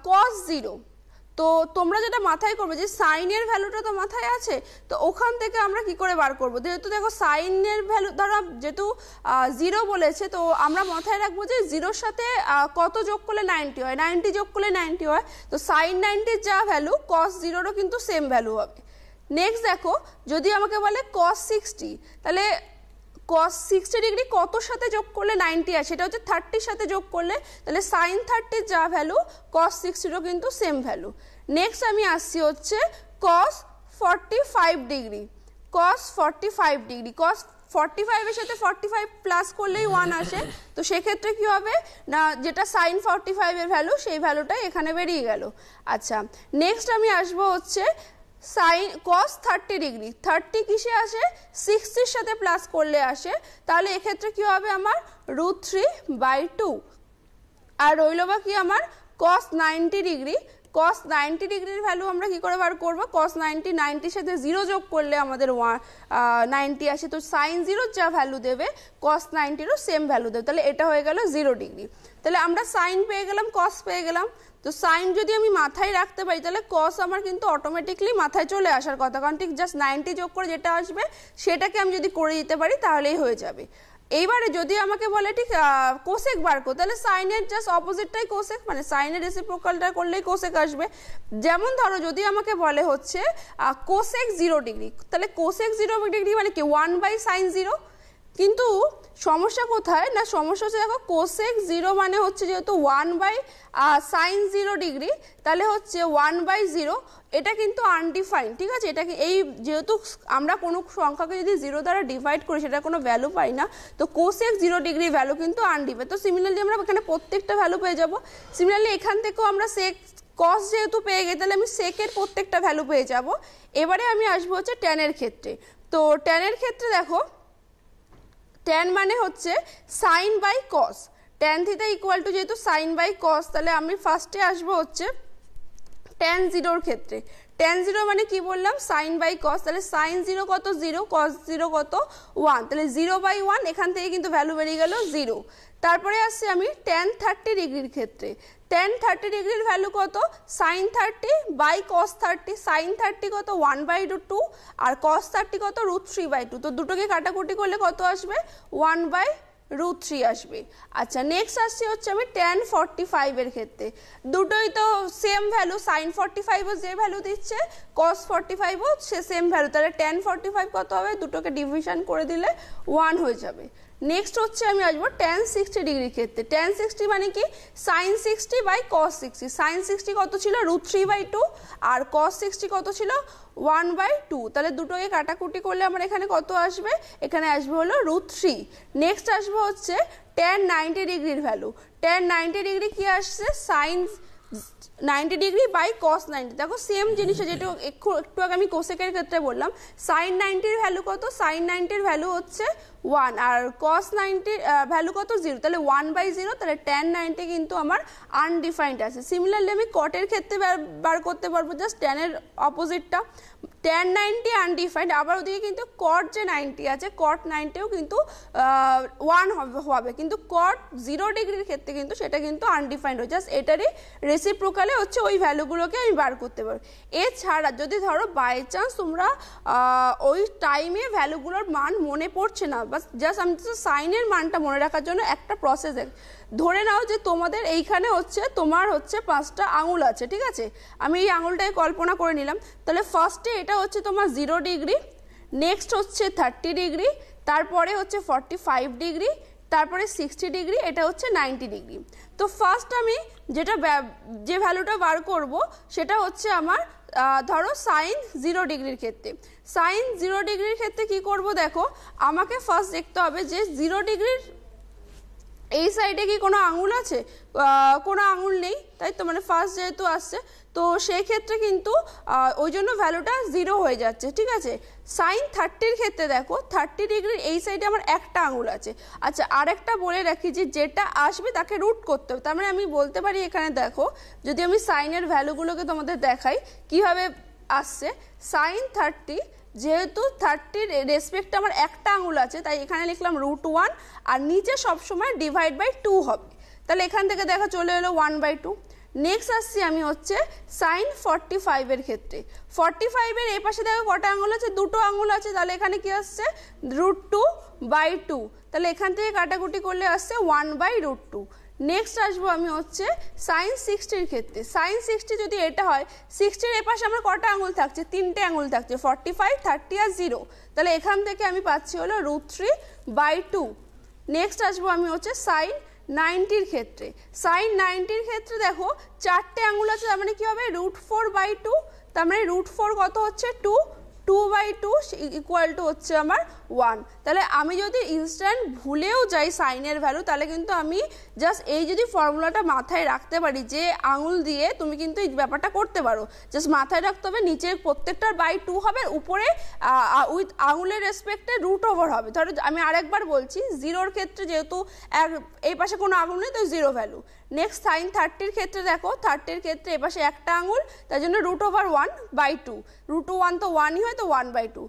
cos 0, তো তোমরা যেটা মাথায় করবে যে সাইনের ভ্যালুটা তো মাথায় আছে, তো ওখান থেকে আমরা কি করে বার করব? যেহেতু দেখো সাইনের ভ্যালু ধরো যেহেতু 0 বলেছে, তো আমরা মাথায় রাখবো যে 0-র সাথে কত যোগ করলে 90 হয়, 90 যোগ করলে 90 হয়। তো সাইন 90-র যা ভ্যালু cos 0-রও কিন্তু সেম ভ্যালু হবে। নেক্সট দেখো যদি আমাকে বলে cos 60, তাহলে cos 60 ডিগ্রি কতর সাথে যোগ করলে 90 আসে, সেটা হচ্ছে 30-র সাথে যোগ করলে, তাহলে সাইন 30-র যা ভ্যালু cos 60-রও কিন্তু সেম ভ্যালু। নেক্সট আমি আসছি হচ্ছে cos 45 degree, cos 45 degree, cos 45-এর সাথে 45 প্লাস করলেই 1 আসে, তো সেক্ষেত্রে কি হবে না যেটা সাইন 45-এর ভ্যালু সেই ভ্যালুটাই এখানে বেরিয়ে গেল। আচ্ছা নেক্সট আমি আসবো হচ্ছে সাইন cos 30 ডিগ্রি, 30 কিসে আসে 60-র সাথে প্লাস করলে আসে, তাহলে এক্ষেত্রে কি হবে আমার √3/2। আর রইল বা কি আমার cos 90 ডিগ্রি, cos 90 ডিগ্রির ভ্যালু আমরা কি করে বার করব? cos 90, 90-র সাথে 0 যোগ করলে আমাদের 90 আসে, তো সাইন 0-র যা ভ্যালু দেবে cos 90-রও সেম ভ্যালু দেবে, তাহলে এটা হয়ে গেল 0 ডিগ্রি। তাহলে আমরা সাইন পেয়ে গেলাম, cos পেয়ে গেলাম। তো সাইন যদি আমি মাথায় রাখতে পারি তাহলে cos আমার কিন্তু অটোমেটিকলি মাথায় চলে আসার কথা, কারণ ঠিক জাস্ট 90 যোগ করে যেটা আসবে সেটাকে আমি যদি করে দিতে পারি তাহলেই হয়ে যাবে। এইবারে যদি আমাকে বলে ঠিক কোসেক বার করো, তাহলে সাইনের জাস্ট অপোজিটটাই কোসেক, মানে সাইনের রেসিপ্রোকালটা করলেই কোসেক আসবে। যেমন ধরো যদি আমাকে বলে হচ্ছে কোসেক 0 ডিগ্রি, তাহলে কোসেক 0 ডিগ্রি মানে কি 1/sin 0। কিন্তু সমস্যা কোথায় না, সমস্যা হচ্ছে দেখো কোসেক 0 মানে হচ্ছে যেহেতু 1/sin 0 ডিগ্রি, তাহলে হচ্ছে 1/0, এটা কিন্তু আনডিফাইন্ড, ঠিক আছে। এটাকে এই যেহেতু আমরা কোনো সংখ্যাকে যদি 0 দ্বারা ডিভাইড করি সেটা কোনো ভ্যালু পাই না, তো কোসেক 0 ডিগ্রি ভ্যালু কিন্তু আনডিফাইন্ড। তো সিমিলারলি আমরা এখানে প্রত্যেকটা ভ্যালু পেয়ে যাব। সিমিলারলি এখান থেকেও আমরা সেক cos যেহেতু পেয়ে গেছি তাহলে আমি সেকের প্রত্যেকটা ভ্যালু পেয়ে যাব। এবারে আমি আসবো হচ্ছে ট্যানের ক্ষেত্রে। তো ট্যানের ক্ষেত্রে দেখো ট্যান মানে হচ্ছে sine by cos, tan theta equal to যেহেতু সাইন বাই কস, তাহলে আমি ফার্স্টে আসবো হচ্ছে ট্যান জিরোর ক্ষেত্রে। ট্যান জিরো মানে কি বললাম, সাইন বাই কস, তাহলে সাইন জিরো কত 0, কস জিরো কত 1, তাহলে 0/1, এখান থেকে কিন্তু ভ্যালু বেরিয়ে গেল 0। তারপরে আসছি আমি ট্যান 30 ডিগ্রির ক্ষেত্রে। ট্যান 30 ডিগ্রির ভ্যালু কত, সাইন 30 বাই কস 30, সাইন 30 কত 1/2 আর কস 30 কত √3/2, তো দুটোকে কাটাকুটি করলে কত আসবে 1/√3 আসবে। আচ্ছা নেক্সট আসছে হচ্ছে আমি ট্যান 45 এর ক্ষেত্রে। দুটোই তো সেম ভ্যালু, সাইন 45ও যে ভ্যালু দিচ্ছে কস 45ও সে সেম ভ্যালু, তাহলে ট্যান 45 কত হবে, দুটোকে ডিভিশন করে দিলে 1 হয়ে যাবে। নেক্সট হচ্ছে আমি আসবো ট্যান 60 ডিগ্রির ক্ষেত্রে। ট্যান 60 মানে কি, সাইন 60 বাই কস 60, সাইন 60 কত ছিল √3/2 আর কস 60 কত ছিল 1/2, তাহলে দুটোকে কাটাকুটি করলে আমার এখানে কত আসবে, এখানে আসবে হলো √3। নেক্সট আসবো হচ্ছে ট্যান 90 ডিগ্রির ভ্যালু। ট্যান 90 ডিগ্রি কি আসছে, সাইন 90 ডিগ্রি বাই কস 90, দেখো সেম জিনিসটা যেটা একটু আগে আমি কোসেকের ক্ষেত্রে বললাম, সাইন 90 ভ্যালু কত, সাইন 90 ভ্যালু হচ্ছে 1 আর কস 90 ভ্যালু কত 0, তাহলে 1/0, তাহলে ট্যান 90 কিন্তু আমার আনডিফাইন্ড আছে। সিমিলারলি আমি কটের ক্ষেত্রে বার করতে পারবো, জাস্ট ট্যানের অপোজিটটা, ট্যান 90 আনডিফাইন্ড, আবার ওদিকে কিন্তু কট যে 90 আছে, কট 90ও কিন্তু 1 হবে, কিন্তু কট 0 ডিগ্রির ক্ষেত্রে কিন্তু সেটা কিন্তু আনডিফাইন্ড হয়, জাস্ট এটারই রেসিপ্রোকালে হচ্ছে ওই ভ্যালুগুলোকে আমি বার করতে পারবো। এছাড়া যদি ধরো বাই চান্স তোমরা ওই টাইমে ভ্যালুগুলোর মান মনে পড়ছে না, বাস জাস্ট আমি সাইনের মানটা মনে রাখার জন্য একটা প্রসেস, ধরে নাও যে তোমাদের এইখানে হচ্ছে তোমার হচ্ছে 5টা আঙুল আছে, ঠিক আছে, আমি এই আঙুলটাকে কল্পনা করে নিলাম, তাহলে ফার্স্টে এটা হচ্ছে তোমার 0 ডিগ্রি, নেক্সট হচ্ছে 30 ডিগ্রি, তারপরে হচ্ছে 45 ডিগ্রি, তারপরে 60 ডিগ্রি, এটা হচ্ছে 90 ডিগ্রি। তো ফার্স্ট আমি যে ভ্যালুটা বার করব সেটা হচ্ছে আমার ধরো সাইন 0 ডিগ্রির ক্ষেত্রে। সাইন 0 ডিগ্রির ক্ষেত্রে কি করব, দেখো আমাকে ফার্স্ট দেখতে হবে যে 0 ডিগ্রির এই সাইডে কি কোনো আঙুল আছে, কোনো আঙুল নেই, তাই তো, মানে ফার্স্ট যেহেতু আসছে, তো সেই ক্ষেত্রে কিন্তু ওই জন্য ভ্যালুটা 0 হয়ে যাচ্ছে, ঠিক আছে। সাইন 30-র ক্ষেত্রে দেখো 30 ডিগ্রির এই সাইডে আমার একটা আঙুল আছে। আচ্ছা আরেকটা বলে রাখি যে যেটা আসবে তাকে রুট করতে হবে, তার মানে আমি বলতে পারি এখানে দেখো যদি আমি সাইনের ভ্যালুগুলোকে তোমাদের দেখাই কিভাবে আসছে, সাইন 30 যেহেতু 30-র রেসপেক্টে আমার একটা আঙুল আছে তাই এখানে লিখলাম √1 আর নিচে সবসময় /2 হবে, তাহলে এখান থেকে দেখা চলে এলো 1/2। নেক্সট আসছি আমি হচ্ছে সাইন 45-এর ক্ষেত্রে। 45-এর এই পাশে দেখো কটা আঙুল আছে, দুটো আঙুল আছে, তাহলে এখানে কি আসছে √2/2, তাহলে এখান থেকে কাটাকুটি করলে আসছে 1/√2। নেক্সট আসবো আমি হচ্ছে সাইন 60-র ক্ষেত্রে। সাইন 60 যদি এটা হয়, 60-র এ পাশে আমার কটা আঙুল থাকছে, 3টে আঙুল থাকছে, 45, 30 আর 0, তাহলে এখান থেকে আমি পাচ্ছি হলো √3/2। নেক্সট আসবো আমি হচ্ছে সাইন 90-র ক্ষেত্রে। সাইন 90-র ক্ষেত্রে দেখো 4টে আঙুল আছে, তার মানে কি হবে √4/2, তার মানে √4 কত হচ্ছে 2/2 ইকুয়াল টু হচ্ছে আমার 1। তাহলে আমি যদি ইনস্ট্যান্ট ভুলেও যাই সাইনের ভ্যালু, তাহলে কিন্তু আমি জাস্ট এই যদি ফর্মুলাটা মাথায় রাখতে পারি যে আঙুল দিয়ে তুমি কিন্তু এই ব্যাপারটা করতে পারো, জাস্ট মাথায় রাখতে হবে নিচের প্রত্যেকটার /2 হবে, উপরে উইথ আঙুলের রেসপেক্টে √ওভার হবে। ধরো আমি আরেকবার বলছি, 0-র ক্ষেত্রে যেহেতু এই পাশে কোনো আঙুল নেই তো 0 ভ্যালু। নেক্সট সাইন 30-র ক্ষেত্রে দেখো 30-র ক্ষেত্রে এ পাশে একটা আঙুল, তার জন্য √1/2, √1 তো 1ই হয় তো 1/2।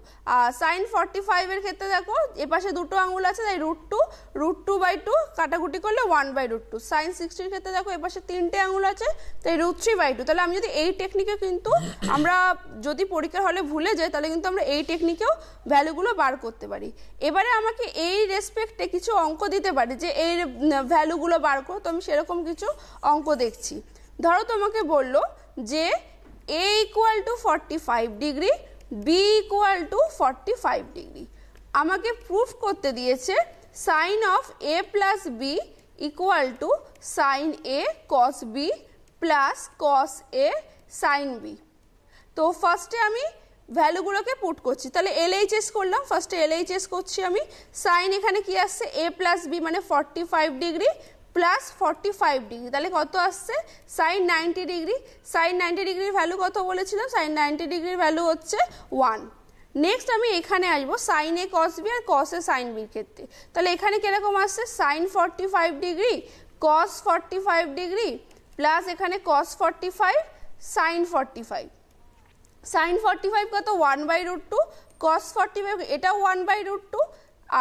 সাইন 45-এর ক্ষেত্রে দেখো এ পাশে দুটো আঙুল আছে তাই √2/2 কাটাকুটি করলে 1/√2। সাইন 60-র ক্ষেত্রে দেখো এ পাশে 3টে আঙুল আছে তাই √3/2। তাহলে আমি যদি এই টেকনিকে কিন্তু আমরা যদি পরীক্ষার হলে ভুলে যাই তাহলে কিন্তু আমরা এই টেকনিকেও ভ্যালুগুলো বার করতে পারি। এবারে আমাকে এই রেসপেক্টে কিছু অঙ্ক দিতে পারে যে এই ভ্যালুগুলো বার করো, তো আমি সেরকম কিছু অঙ্ক দেখছি। ধরো তোমাকে বললো যে a = 45 ডিগ্রি, b = 45 ডিগ্রি। আমাকে প্রুফ করতে দিয়েছে sine of a plus b = sine a cos b plus cos a sine b। তো ফার্স্টে আমি ভ্যালুগুলোকে পুট করছি, তাহলে LHS করলাম, ফার্স্টে LHS করছি আমি। সাইন এখানে কি আসছে a প্লাস b মানে 45 ডিগ্রি প্লাস 45 ডিগ্রি, তাহলে কত আসছে সাইন 90 ডিগ্রি। সাইন 90 ডিগ্রির ভ্যালু কত বলেছিলাম, সাইন 90 ডিগ্রির ভ্যালু হচ্ছে 1। নেক্সট আমি এখানে আসবো সাইন এ কস বি আর কস এ সাইন বির ক্ষেত্রে। তাহলে এখানে কিরকম আসছে, sine 45 degree cos 45 degree plus এখানে কস 45 সাইন 45। সাইন 45 কত 1/√2, কস 45 এটাও 1/√2,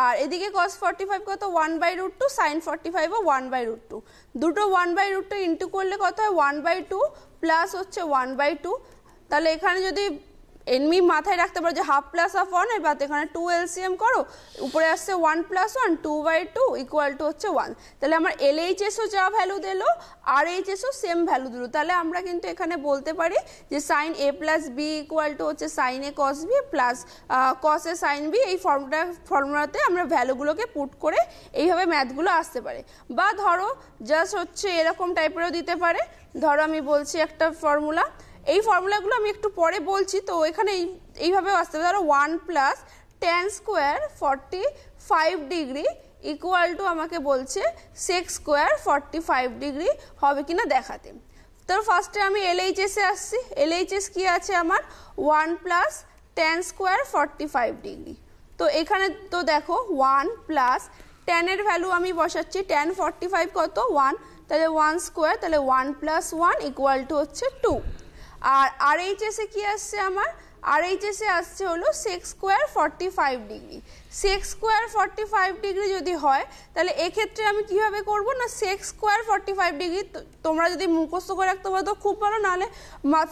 আর এদিকে cos 45 কত 1/√2, sin 45 ও 1/√2, দুটো 1/√2 ইন্টু করলে কত হয় 1/2 প্লাস হচ্ছে 1/2। তাহলে এখানে যদি এমনি মাথায় রাখতে পারো যে হাফ প্লাস হাফ 1 এবার এখানে 2 এলসিএম করো, উপরে আসছে 1 + 1 2/2 ইকুয়াল টু হচ্ছে 1। তাহলে আমার এলএইচএসও যা ভ্যালু দিল আর এইচএসও সেম ভ্যালু দিল। তাহলে আমরা কিন্তু এখানে বলতে পারি যে sine A plus B equal to হচ্ছে sine A cos B plus cos A sine B. এই ফর্মুলাতে আমরা ভ্যালুগুলোকে পুট করে এইভাবে ম্যাথগুলো আসতে পারে। বা ধরো জাস্ট হচ্ছে এরকম টাইপেরও দিতে পারে। ধরো আমি বলছি একটা ফর্মুলা, এই ফর্মুলাগুলো আমি একটু পরে বলছি, তো এখানে এইভাবেও আসতে পারে। ধরো 1 + tan square 45 degree equal to আমাকে বলছে সেক স্কোয়ার 45 ডিগ্রি হবে কিনা দেখাতে। তো ফার্স্টে আমি এলএইচএসে আসছি। এলএইচএস কি আছে আমার 1 + tan স্কোয়ার 45 ডিগ্রি। তো এখানে তো দেখো 1 + tan এর ভ্যালু আমি বসাচ্ছি, tan 45 কত 1, তাহলে 1 স্কোয়ার, তাহলে 1 + 1 ইকুয়াল টু হচ্ছে 2। আর আরএইচএসে কি আসছে আমার, আরএইচএসে আসছে হলো sec square 45 degree. Sec square 45 degree যদি হয় তাহলে এক্ষেত্রে আমি কিভাবে করব না, সেক স্কোয়ার 45 ডিগ্রি তোমরা যদি মুখস্থ করে রাখতে পারো তো খুব ভালো, নাহলে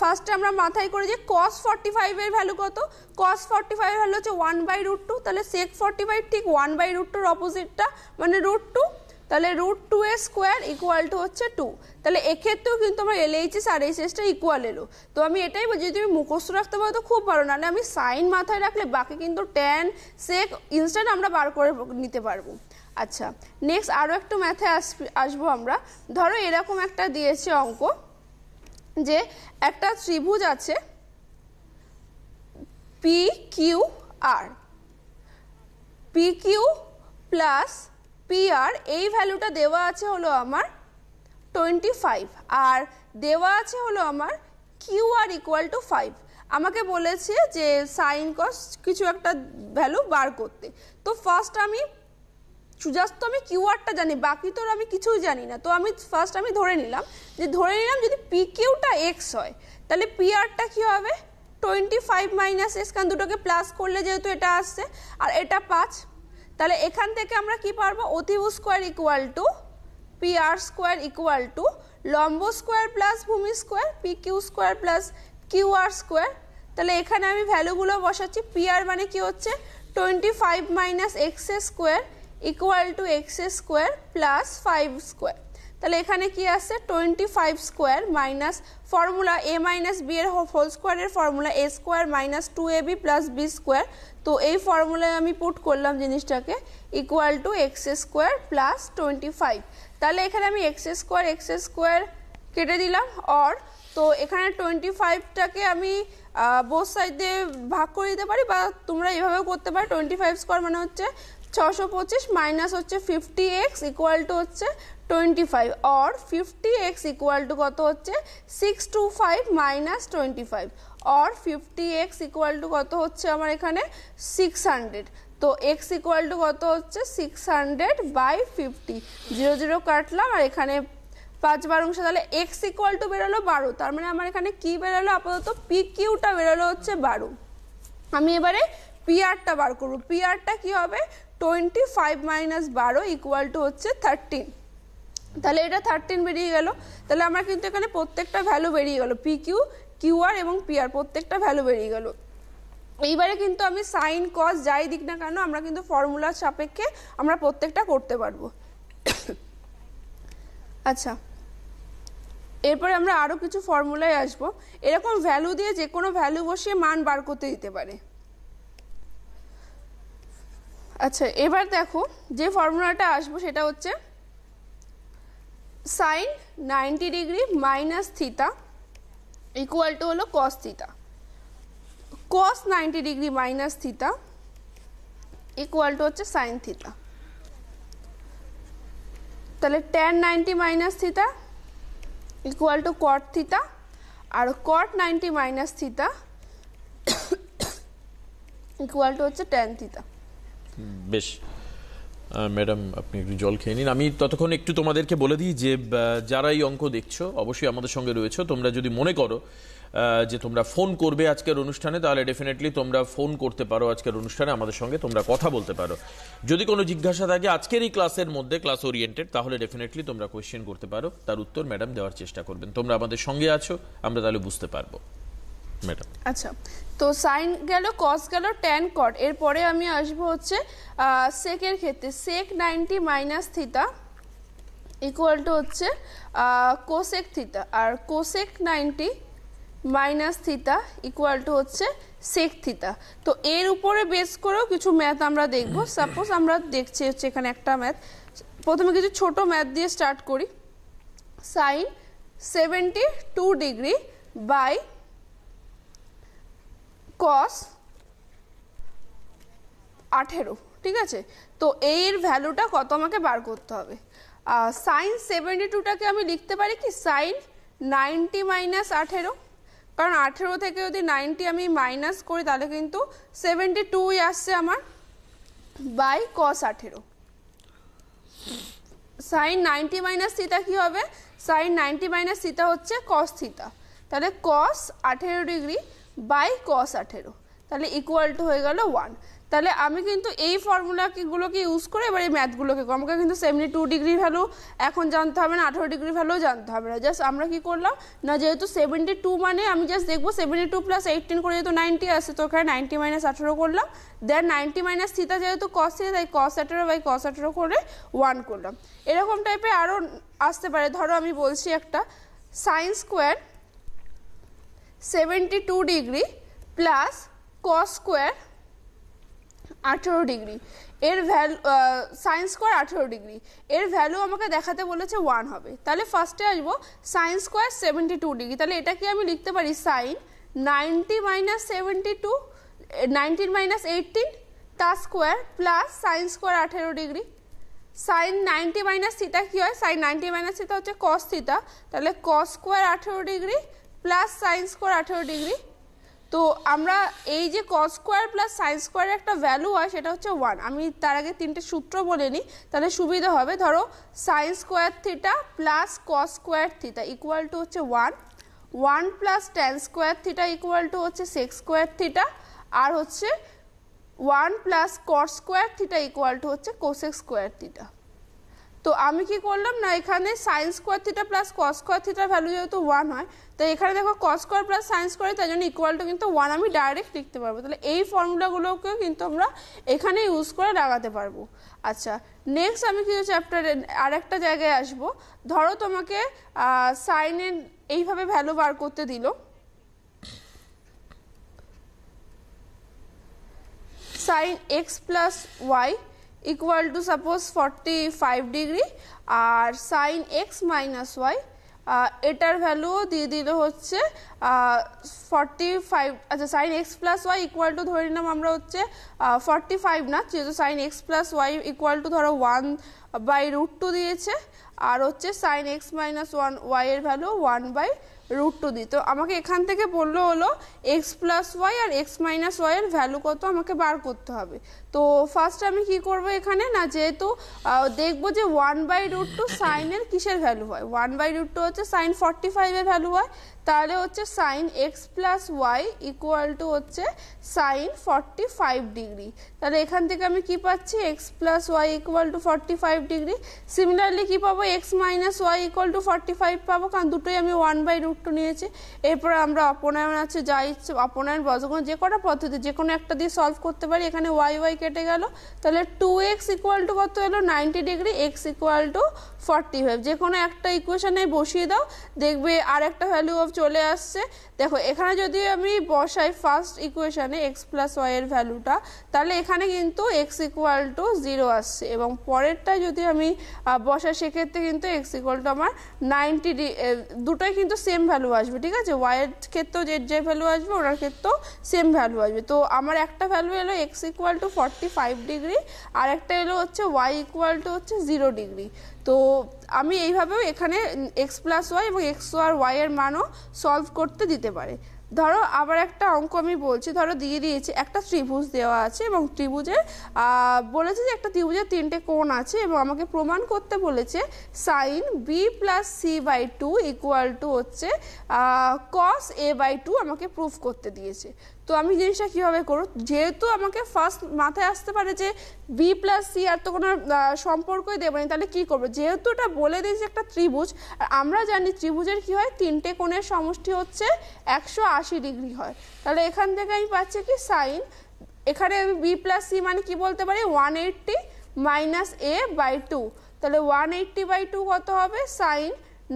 ফার্স্টে আমরা মাথায় করে যে cos 45 এর ভ্যালু কত, cos 45 এর ভ্যালু হচ্ছে 1/√2, তাহলে সেক 45 ঠিক 1/√2 এর অপোজিটটা মানে √2, তাহলে √2 এর স্কোয়ার ইকুয়াল টু হচ্ছে 2। তাহলে এক্ষেত্রেও কিন্তু আমার এলএইচএস আর এইচএসটা ইকুয়াল এলো। তো আমি এটাই বলছি যদি তুমি মুখস্থ রাখতে পারো তো খুব ভালো, নাহলে আমি সাইন মাথায় রাখলে বাকি কিন্তু ট্যান সেক ইনস্ট্যান্ট আমরা বার করে নিতে পারবো। আচ্ছা নেক্সট আরও একটু ম্যাথে আসবো আমরা। ধরো এরকম একটা দিয়েছে অঙ্ক যে একটা ত্রিভুজ আছে P Q R, P Q plus PR এই ভ্যালুটা দেওয়া আছে হলো আমার 25 আর দেওয়া আছে হলো আমার QR ইকুয়াল টু 5। আমাকে বলেছে যে সাইন কস কিছু একটা ভ্যালু বার করতে। তো ফার্স্ট আমি জাস্ট আমি কিউআরটা জানি, বাকি তো আমি কিছুই জানি না। তো আমি ফার্স্ট ধরে নিলাম যদি PQটা x হয় তাহলে PRটা কি হবে 25 - s, কারণ দুটোকে প্লাস করলে যেহেতু এটা আসছে আর এটা 5, তাহলে এখান থেকে আমরা কি পারবো অতিভুজ square equal two PR square equal two লম্ব স্কোয়ার প্লাস ভূমি square PQ square plus QR square. তাহলে এখানে আমি ভ্যালুগুলো বসাচ্ছি। PR মানে কি হচ্ছে 25 - x square equal two x square plus 5 square. তাহলে এখানে কি আসছে 25 square minus formula a - b এর হোল স্কোয়ারের formula a square minus 2ab plus b square. তো এই ফর্মুলায় আমি পুট করলাম জিনিসটাকে equal to x square plus 25। তাহলে এখানে আমি x স্কোয়ার কেটে দিলাম অর, তো এখানে 25টাকে আমি বোথ সাইড দিয়ে ভাগ করে দিতে পারি বা তোমরা এইভাবেও করতে পারো। 25 স্কোয়ার মানে হচ্ছে 625 মাইনাস হচ্ছে 50x ইকুয়াল টু হচ্ছে 25 অর 50x ইকুয়াল টু কত হচ্ছে 625 minus 25 or 50x equal to কত হচ্ছে আমার এখানে 600। তো x ইকুয়াল টু কত হচ্ছে 600/50, 0 0 কাটলাম আর এখানে 5 বার অংশ, তাহলে x ইকুয়াল টু বেরোলো 12। তার মানে আমার এখানে কি বেরোলো আপাতত PQটা বেরোলো হচ্ছে 12। আমি এবারে PRটা বার করবো। PRটা কি হবে 25 - 12 ইকুয়াল টু হচ্ছে 13। তাহলে এটা 13 বেরিয়ে গেল। তাহলে আমার কিন্তু এখানে প্রত্যেকটা ভ্যালু বেরিয়ে গেল, PQ QR এবং PR প্রত্যেকটা ভ্যালু বেরিয়ে গেল। এইবারে কিন্তু আমি সাইন কস যাই দিক না কেন আমরা কিন্তু ফর্মুলার সাপেক্ষে আমরা প্রত্যেকটা করতে পারবো। আচ্ছা এরপরে আমরা আরও কিছু ফর্মুলায় আসবো। এরকম ভ্যালু দিয়ে যে কোনো ভ্যালু বসিয়ে মান বার করতে দিতে পারে। আচ্ছা এবার দেখো যে ফর্মুলাটা আসবো সেটা হচ্ছে sine 90 degree minus theta equal to হলো cos theta, cos 90 degree minus theta equal to হচ্ছে সাইন থিটা। তাহলে tan 90 minus theta equal to cot theta আর cot 90 minus theta equal to হচ্ছে ট্যান থিটা। বেশ ম্যাডাম, আপনি একটু জল খেয়ে নিন। আমি ততক্ষণ একটু তোমাদেরকে বলে দিই যে যারা এই অঙ্ক দেখছো অবশ্যই আমাদের সঙ্গে রয়েছে। তোমরা যদি মনে করো যে তোমরা ফোন করবে আজকের অনুষ্ঠানে, তাহলে ডেফিনেটলি তোমরা ফোন করতে পারো আজকের অনুষ্ঠানে, আমাদের সঙ্গে তোমরা কথা বলতে পারো। যদি কোনো জিজ্ঞাসা থাকে আজকের এই ক্লাসের মধ্যে, ক্লাস ওরিয়েন্টেড, তাহলে ডেফিনেটলি তোমরা কোয়েশ্চেন করতে পারো, তার উত্তর ম্যাডাম দেওয়ার চেষ্টা করবেন। তোমরা আমাদের সঙ্গে আছো, আমরা তাহলে বুঝতে পারবো। ম্যাডাম আচ্ছা, তো সাইন গেল, কস গেল, ট্যান কট, এরপরে আমি আসবো হচ্ছে সেকের ক্ষেত্রে। Sec 90 minus theta equal to হচ্ছে কোসেক থিটা, আর cosec 90 minus theta equal to হচ্ছে সেক থিটা। তো এর উপরে বেস করেও কিছু ম্যাথ আমরা দেখব। সাপোজ আমরা দেখছি হচ্ছে এখানে একটা ম্যাথ, প্রথমে কিছু ছোট ম্যাথ দিয়ে স্টার্ট করি। সাইন 72 ডিগ্রি বাই কস 18, ঠিক আছে? তো এর ভ্যালুটা কত আমাকে বার করতে হবে। সাইন 72টাকে আমি লিখতে পারি কি সাইন 90 মাইনাস 18, কারণ 18 থেকে যদি 90 আমি মাইনাস করি তাহলে কিন্তু 72ই আসছে আমার, by cos 18। Sine 90 minus theta কি হবে? সাইন 90 মাইনাস থিটা হচ্ছে কস থিটা, তাহলে কস 18 ডিগ্রি বাই কস 18, তাহলে ইকুয়াল টু হয়ে গেল 1। তাহলে আমি কিন্তু এই ফর্মুলাগুলোকে ইউজ করে এবার এই ম্যাথগুলোকে, আমাকে কিন্তু 72 ডিগ্রি ভ্যালু এখন জানতে হবে না, 18 ডিগ্রি ভ্যালু জানতে হবে না। জাস্ট আমরা কি করলাম না, যেহেতু 72 মানে আমি জাস্ট দেখবো 72 প্লাস 18 করে যেহেতু 90 আসছে, তো ওখানে 90 মাইনাস 18 করলাম। দেন 90 মাইনাস থিটা যেহেতু কস থিটা, তাই কস 18 বাই কস 18 করে 1 করলাম। এরকম টাইপের আরও আসতে পারে। ধরো আমি বলছি একটা sine square 72 degree plus cos square 18 degree, এর ভ্যালু সাইন স্কোয়ার 18 ডিগ্রি, এর ভ্যালু আমাকে দেখাতে বলেছে 1 হবে। তাহলে ফার্স্টে আসবো সাইন স্কোয়ার 72 ডিগ্রি, তাহলে এটাকে আমি লিখতে পারি সাইন 90 মাইনাস 72, 19 মাইনাস 18 তার square plus sine square 18 degree. Sine 90 minus theta কী হয়? সাইন 90 মাইনাস থিটা হচ্ছে কস থিটা, তাহলে cos square 18 degree plus sine square 18 degree. তো আমরা এই যে কস স্কোয়ার প্লাস সাইন স্কোয়ারের একটা ভ্যালু হয় সেটা হচ্ছে 1। আমি তার আগে 3টে সূত্র বলে নিই, তাহলে সুবিধা হবে। ধরো sign square theta plus cos square theta equal to হচ্ছে 1, 1 plus tan square theta equal to হচ্ছে সেক স্কোয়ার থিটা, আর হচ্ছে 1 plus cos square theta equal to হচ্ছে কোসেক স্কোয়ার থিটা। তো আমি কি করলাম না, এখানে sign square theta plus cos square থিটার ভ্যালু যেহেতু 1 হয়, তো এখানে দেখো cos square plus sine square, তাই জন্য ইকুয়াল টু কিন্তু 1 আমি ডাইরেক্ট লিখতে পারবো। তাহলে এই ফর্মুলাগুলোকেও কিন্তু আমরা এখানে ইউজ করে লাগাতে পারবো। আচ্ছা, নেক্সট আমি কিছু চ্যাপ্টারে আরেকটা জায়গায় আসবো। ধরো তোমাকে সাইনের এইভাবে ভ্যালু বার করতে দিল, sine x plus y equal to suppose 45 degree, আর সাইন এক্স মাইনাস ওয়াই এটার ভ্যালুও দিয়ে দিল হচ্ছে 45। আচ্ছা, sine x plus y equal to ধরে নিলাম আমরা হচ্ছে 45 না, যেহেতু sine x plus y equal to ধরো 1/√2 দিয়েছে, আর হচ্ছে সাইন এক্স মাইনাস 1 ওয়াই এর ভ্যালু 1/√2 দিই। তো আমাকে এখান থেকে বললো হলো এক্স প্লাস ওয়াই আর এক্স মাইনাস ওয়াই এর ভ্যালু কত আমাকে বার করতে হবে। তো ফার্স্ট আমি কি করব এখানে না, যেহেতু দেখবো যে 1/√2 সাইনের কিসের ভ্যালু হয়, 1/√2 হচ্ছে সাইন 45 এর ভ্যালু হয়, তাহলে হচ্ছে sine x plus y equal to হচ্ছে সাইন 45 ডিগ্রি। তাহলে এখান থেকে আমি কি পাচ্ছি, x plus y equal to 45 degree. Similarly কি পাবো, x minus y equal to 45 পাবো, কারণ দুটোই আমি 1/√2 নিয়েছি। এরপরে আমরা অপনয়ন আছে, যা ইচ্ছে অপনয়ন বর্গমূল যে কটা পদ্ধতি যে কোনো একটা দিয়ে সলভ করতে পারি। এখানে ওয়াই ওয়াই কেটে গেল, তাহলে 2x ইকুয়াল টু কত এলো 90 ডিগ্রি, এক্স ইকুয়াল টু 45। যে কোনো একটা ইকুয়েশনে বসিয়ে দাও, দেখবে আর একটা ভ্যালু অফ চলে আসছে। দেখো এখানে যদি আমি বসাই ফার্স্ট ইকুয়েশনে এক্স প্লাস ওয়াই এর ভ্যালুটা, তাহলে এখানে কিন্তু এক্স ইকুয়াল টু 0 আসছে, এবং পরেরটা যদি আমি বসাই সেক্ষেত্রে কিন্তু এক্স ইকুয়াল টু আমার 90, দুটোই কিন্তু সেম ভ্যালু আসবে, ঠিক আছে? ওয়াইয়ের ক্ষেত্রেও যে ভ্যালু আসবে ওনার ক্ষেত্রেও সেম ভ্যালু আসবে। তো আমার একটা ভ্যালু এলো এক্স ইকুয়াল টু 45 ডিগ্রি, আর একটা এলো হচ্ছে ওয়াই ইকুয়াল টু হচ্ছে 0 ডিগ্রি। তো আমি এইভাবেও এখানে এক্স প্লাস ওয়াই এবং এক্স আর ওয়াই এর মানও সলভ করতে দিতে পারে। ধরো আবার একটা অঙ্ক আমি বলছি, ধরো দিয়ে দিয়েছে একটা ত্রিভুজ দেওয়া আছে এবং ত্রিভুজের বলেছে যে একটা ত্রিভুজের 3টে কোণ আছে এবং আমাকে প্রমাণ করতে বলেছে sine B plus C by two equal to হচ্ছে কস এ বাই টু আমাকে প্রুফ করতে দিয়েছে। তো আমি জিনিসটা কীভাবে করব, যেহেতু আমাকে ফার্স্ট মাথায় আসতে পারে যে বি প্লাস সি আর তো কোনো সম্পর্কই দেবো না, তাহলে কী করবো, যেহেতু এটা বলে দিয়েছে একটা ত্রিভুজ আর আমরা জানি ত্রিভুজের কী হয় 3টে কোণের সমষ্টি হচ্ছে 180 ডিগ্রি হয়, তাহলে এখান থেকে আমি পাচ্ছি কি সাইন, এখানে আমি বি প্লাস সি মানে কি বলতে পারি 180 মাইনাস এ বাই টু, তাহলে 180 বাই টু কত হবে sine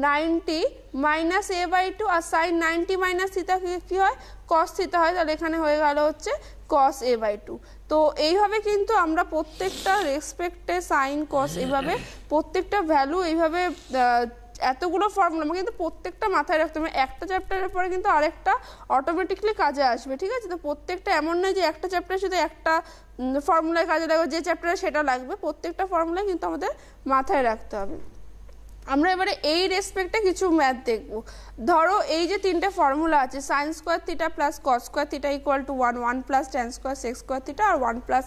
90 minus A by two, আর সাইন 90 মাইনাস থিটা কি হয় কস থিটা হয়, তাহলে এখানে হয়ে গেল হচ্ছে কস এ বাই টু। তো এইভাবে কিন্তু আমরা প্রত্যেকটা রেসপেক্টে সাইন কস এইভাবে প্রত্যেকটা ভ্যালু এইভাবে এতগুলো ফর্মুলা আমরা কিন্তু প্রত্যেকটা মাথায় রাখতে হবে, একটা চ্যাপ্টারের পরে কিন্তু আরেকটা অটোমেটিকলি কাজে আসবে, ঠিক আছে। তো প্রত্যেকটা এমন নয় যে একটা চ্যাপ্টারে শুধু একটা ফর্মুলায় কাজে লাগবে, যে চ্যাপ্টারে সেটা লাগবে, প্রত্যেকটা ফর্মুলা কিন্তু আমাদের মাথায় রাখতে হবে। আমরা এবারে এই রেসপেক্টে কিছু ম্যাথ দেখব। ধরো এই যে 3টে ফর্মুলা আছে sine square theta plus cos square theta equal to 1 plus tan square sec square theta আর 1 প্লাস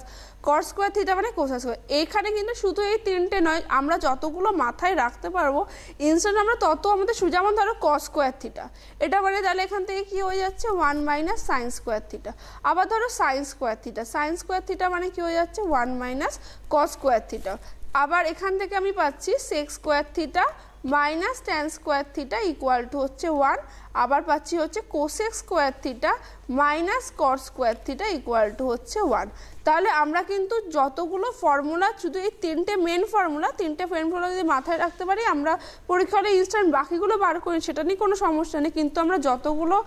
কস স্কোয়ার থিটা মানে কোসাইন স্কোয়ার। এইখানে কিন্তু শুধু এই 3টে নয়, আমরা যতগুলো মাথায় রাখতে পারবো ইনস্ট্যান্ট আমরা তত আমাদের যেমন ধরো কস স্কোয়ার থিটা, এটা মানে তাহলে এখান থেকে কি হয়ে যাচ্ছে 1 মাইনাস সাইন স্কোয়ার থিটা। আবার ধরো সাইন স্কোয়ার থিটা মানে কি হয়ে যাচ্ছে 1 মাইনাস কস স্কোয়ার থিটা। আবার এখান থেকে আমি পাচ্ছি sec square theta minus tan square theta equal to হচ্ছে 1, আবার পাচ্ছি হচ্ছে cosec square theta minus cos square theta equal to হচ্ছে 1। তাহলে আমরা কিন্তু যতগুলো ফর্মুলা, শুধু এই 3টে মেন ফর্মুলা যদি মাথায় রাখতে পারি আমরা পরীক্ষা হলে ইনস্ট্যান্ট বাকিগুলো বার করি, সেটা নিয়ে কোনো সমস্যা নেই, কিন্তু আমরা যতগুলো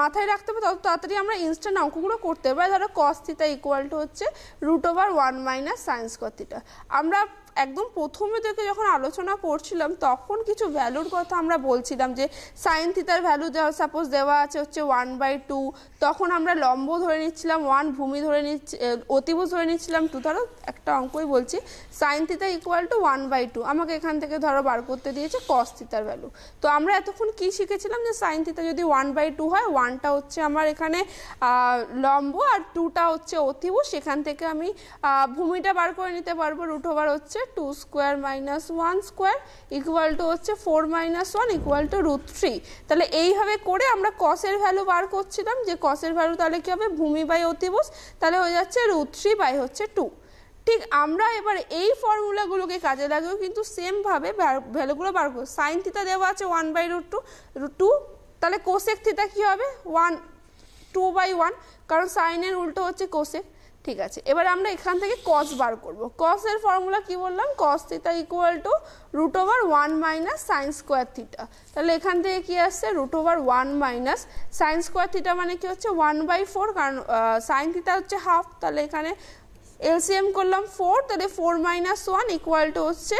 মাথায় রাখতে পারি তত তাড়াতাড়ি আমরা ইনস্ট্যান্ট অঙ্কগুলো করতে পারি। ধরো কস থিটা ইকুয়াল টু হচ্ছে √1 মাইনাস সাইন স্কোয়ার থিটা। আমরা একদম প্রথমে থেকে যখন আলোচনা করছিলাম তখন কিছু ভ্যালুর কথা আমরা বলছিলাম যে সাইন থিটার ভ্যালু সাপোজ দেওয়া আছে হচ্ছে 1/2, তখন আমরা লম্ব ধরে নিচ্ছিলাম 1, ভূমি ধরে নিচ্ছি, অতিভুজ ধরে নিচ্ছিলাম 2। ধরো একটা অঙ্কই বলছি সাইন থিটা ইকুয়াল টু 1/2, আমাকে এখান থেকে ধরো বার করতে দিয়েছে কস থিটার ভ্যালু। তো আমরা এতক্ষণ কি শিখেছিলাম যে সাইন থিটা যদি 1/2 হয়, 1টা হচ্ছে আমার এখানে লম্ব আর 2টা হচ্ছে অতিভুজ, সেখান থেকে আমি ভূমিটা বার করে নিতে পারবো √ওভার হচ্ছে 2 square minus 1 square equal to হচ্ছে 4 মাইনাস 1 ইকুয়াল টু √3। তাহলে এইভাবে করে আমরা কসের ভ্যালু বার করছিলাম, যে কসের ভ্যালু তাহলে কি হবে ভূমি বাই অতিভুজ, তাহলে হয়ে যাচ্ছে √3 বাই হচ্ছে 2। ঠিক আমরা এবার এই ফর্মুলাগুলোকে কাজে লাগাবো, কিন্তু সেমভাবে ভ্যালুগুলো বার করবো। সাইন থিটা দেওয়া আছে 1/√2, তাহলে কোসেক থিটা কি হবে 2/1, কারণ সাইনের উল্টো হচ্ছে কোসেক। ঠিক আছে, এবার আমরা এখান থেকে কস বার করব। কসের ফর্মুলা কি বললাম, cos theta equal to √1 minus sine square theta. তাহলে এখান থেকে কি আসছে √1 মাইনাস সাইন স্কোয়ার থিটা মানে কি হচ্ছে 1/4, কারণ সাইন থিটা হচ্ছে হাফ, তাহলে এখানে এলসিএম করলাম 4, তাহলে 4 মাইনাস 1 ইকুয়াল টু হচ্ছে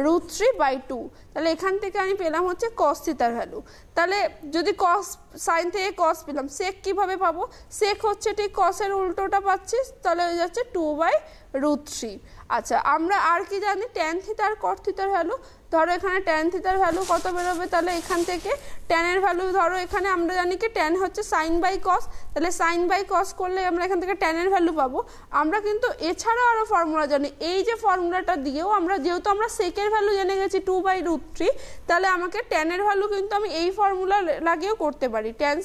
√3/2। তাহলে এখান থেকে আমি পেলাম হচ্ছে কস থিটার ভ্যালু। তাহলে যদি কস সাইন থেকে কস পেলাম, সেক কিভাবে পাবো, সেক হচ্ছে ঠিক কসের উল্টোটা পাচ্ছি, তাহলে হয়ে যাচ্ছে 2/√3। আচ্ছা, আমরা আর কি জানি ট্যান থিটা আর কট থিটার ভ্যালু। ধরো এখানে ট্যান থিটার ভ্যালু কত বেরোবে, তাহলে এখান থেকে ট্যানের ভ্যালু ধরো এখানে আমরা জানি কি ট্যান হচ্ছে সাইন বাই কস, তাহলে সাইন বাই কস করলে আমরা এখান থেকে ট্যানের ভ্যালু পাবো। আমরা কিন্তু এছাড়াও আরও ফর্মুলা জানি, এই যে ফর্মুলাটা দিয়েও আমরা যেহেতু আমরা সেকের ভ্যালু জেনে গেছি 2/√3, তাহলে আমাকে ট্যানের ভ্যালু কিন্তু আমি এই ফর্মুলা লাগিয়েও করতে পারি। ট্যান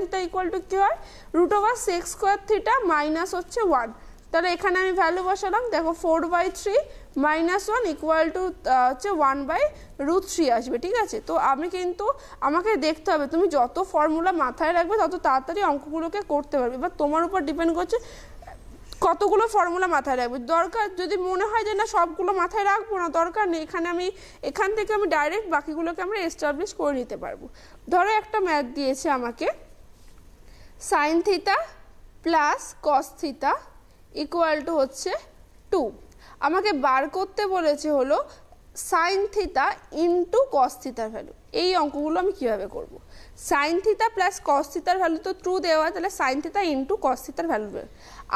থিটা ইকুয়াল টু কি হয় √sec স্কোয়ার থিটা মাইনাস হচ্ছে 1। তাহলে এখানে আমি ভ্যালু বসালাম, দেখো 4/3 মাইনাস 1 ইকুয়াল টু হচ্ছে 1/√3 আসবে। ঠিক আছে, তো আমি কিন্তু আমাকে দেখতে হবে তুমি যত ফর্মুলা মাথায় রাখবে তত তাড়াতাড়ি অঙ্কগুলোকে করতে পারবে। এবার তোমার উপর ডিপেন্ড করছে কতগুলো ফর্মুলা মাথায় রাখবে। দরকার যদি মনে হয় যে না সবগুলো মাথায় রাখবো না, দরকার নেই, এখান থেকে আমি ডাইরেক্ট বাকিগুলোকে আমরা এস্টাবলিশ করে নিতে পারবো। ধরো একটা ম্যাথ দিয়েছে আমাকে sine theta plus cos theta equal to হচ্ছে 2। আমাকে বার করতে বলেছে হলো সাইন থিটা ইন্টু কস থিটার ভ্যালু। এই অঙ্কগুলো আমি কিভাবে করব, সাইন থিটা প্লাস কস থিটার ভ্যালু তো ট্রু দেওয়া, তাহলে সাইন থিটা ইন্টু কস থিটার ভ্যালু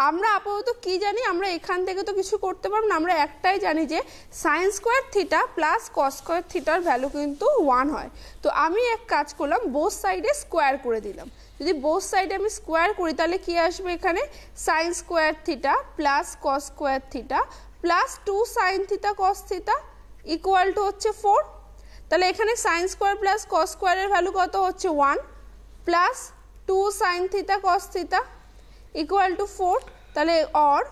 আমরা আপাতত কি জানি, আমরা এখান থেকে তো কিছু করতে পারবো না, আমরা একটাই জানি যে sign square theta plus cos square থিটার ভ্যালু কিন্তু 1 হয়। তো আমি এক কাজ করলাম, বোথ সাইডে স্কোয়ার করে দিলাম, যদি বোথ সাইডে আমি স্কোয়ার করি তাহলে কি আসবে এখানে sign square theta plus cos square theta plus 2 sine theta cos theta equal to হচ্ছে 4। তাহলে এখানে সাইন স্কোয়ার প্লাস কস স্কোয়ারের ভ্যালু কত হচ্ছে 1 plus 2 sine theta cos theta equal two 4। তাহলে or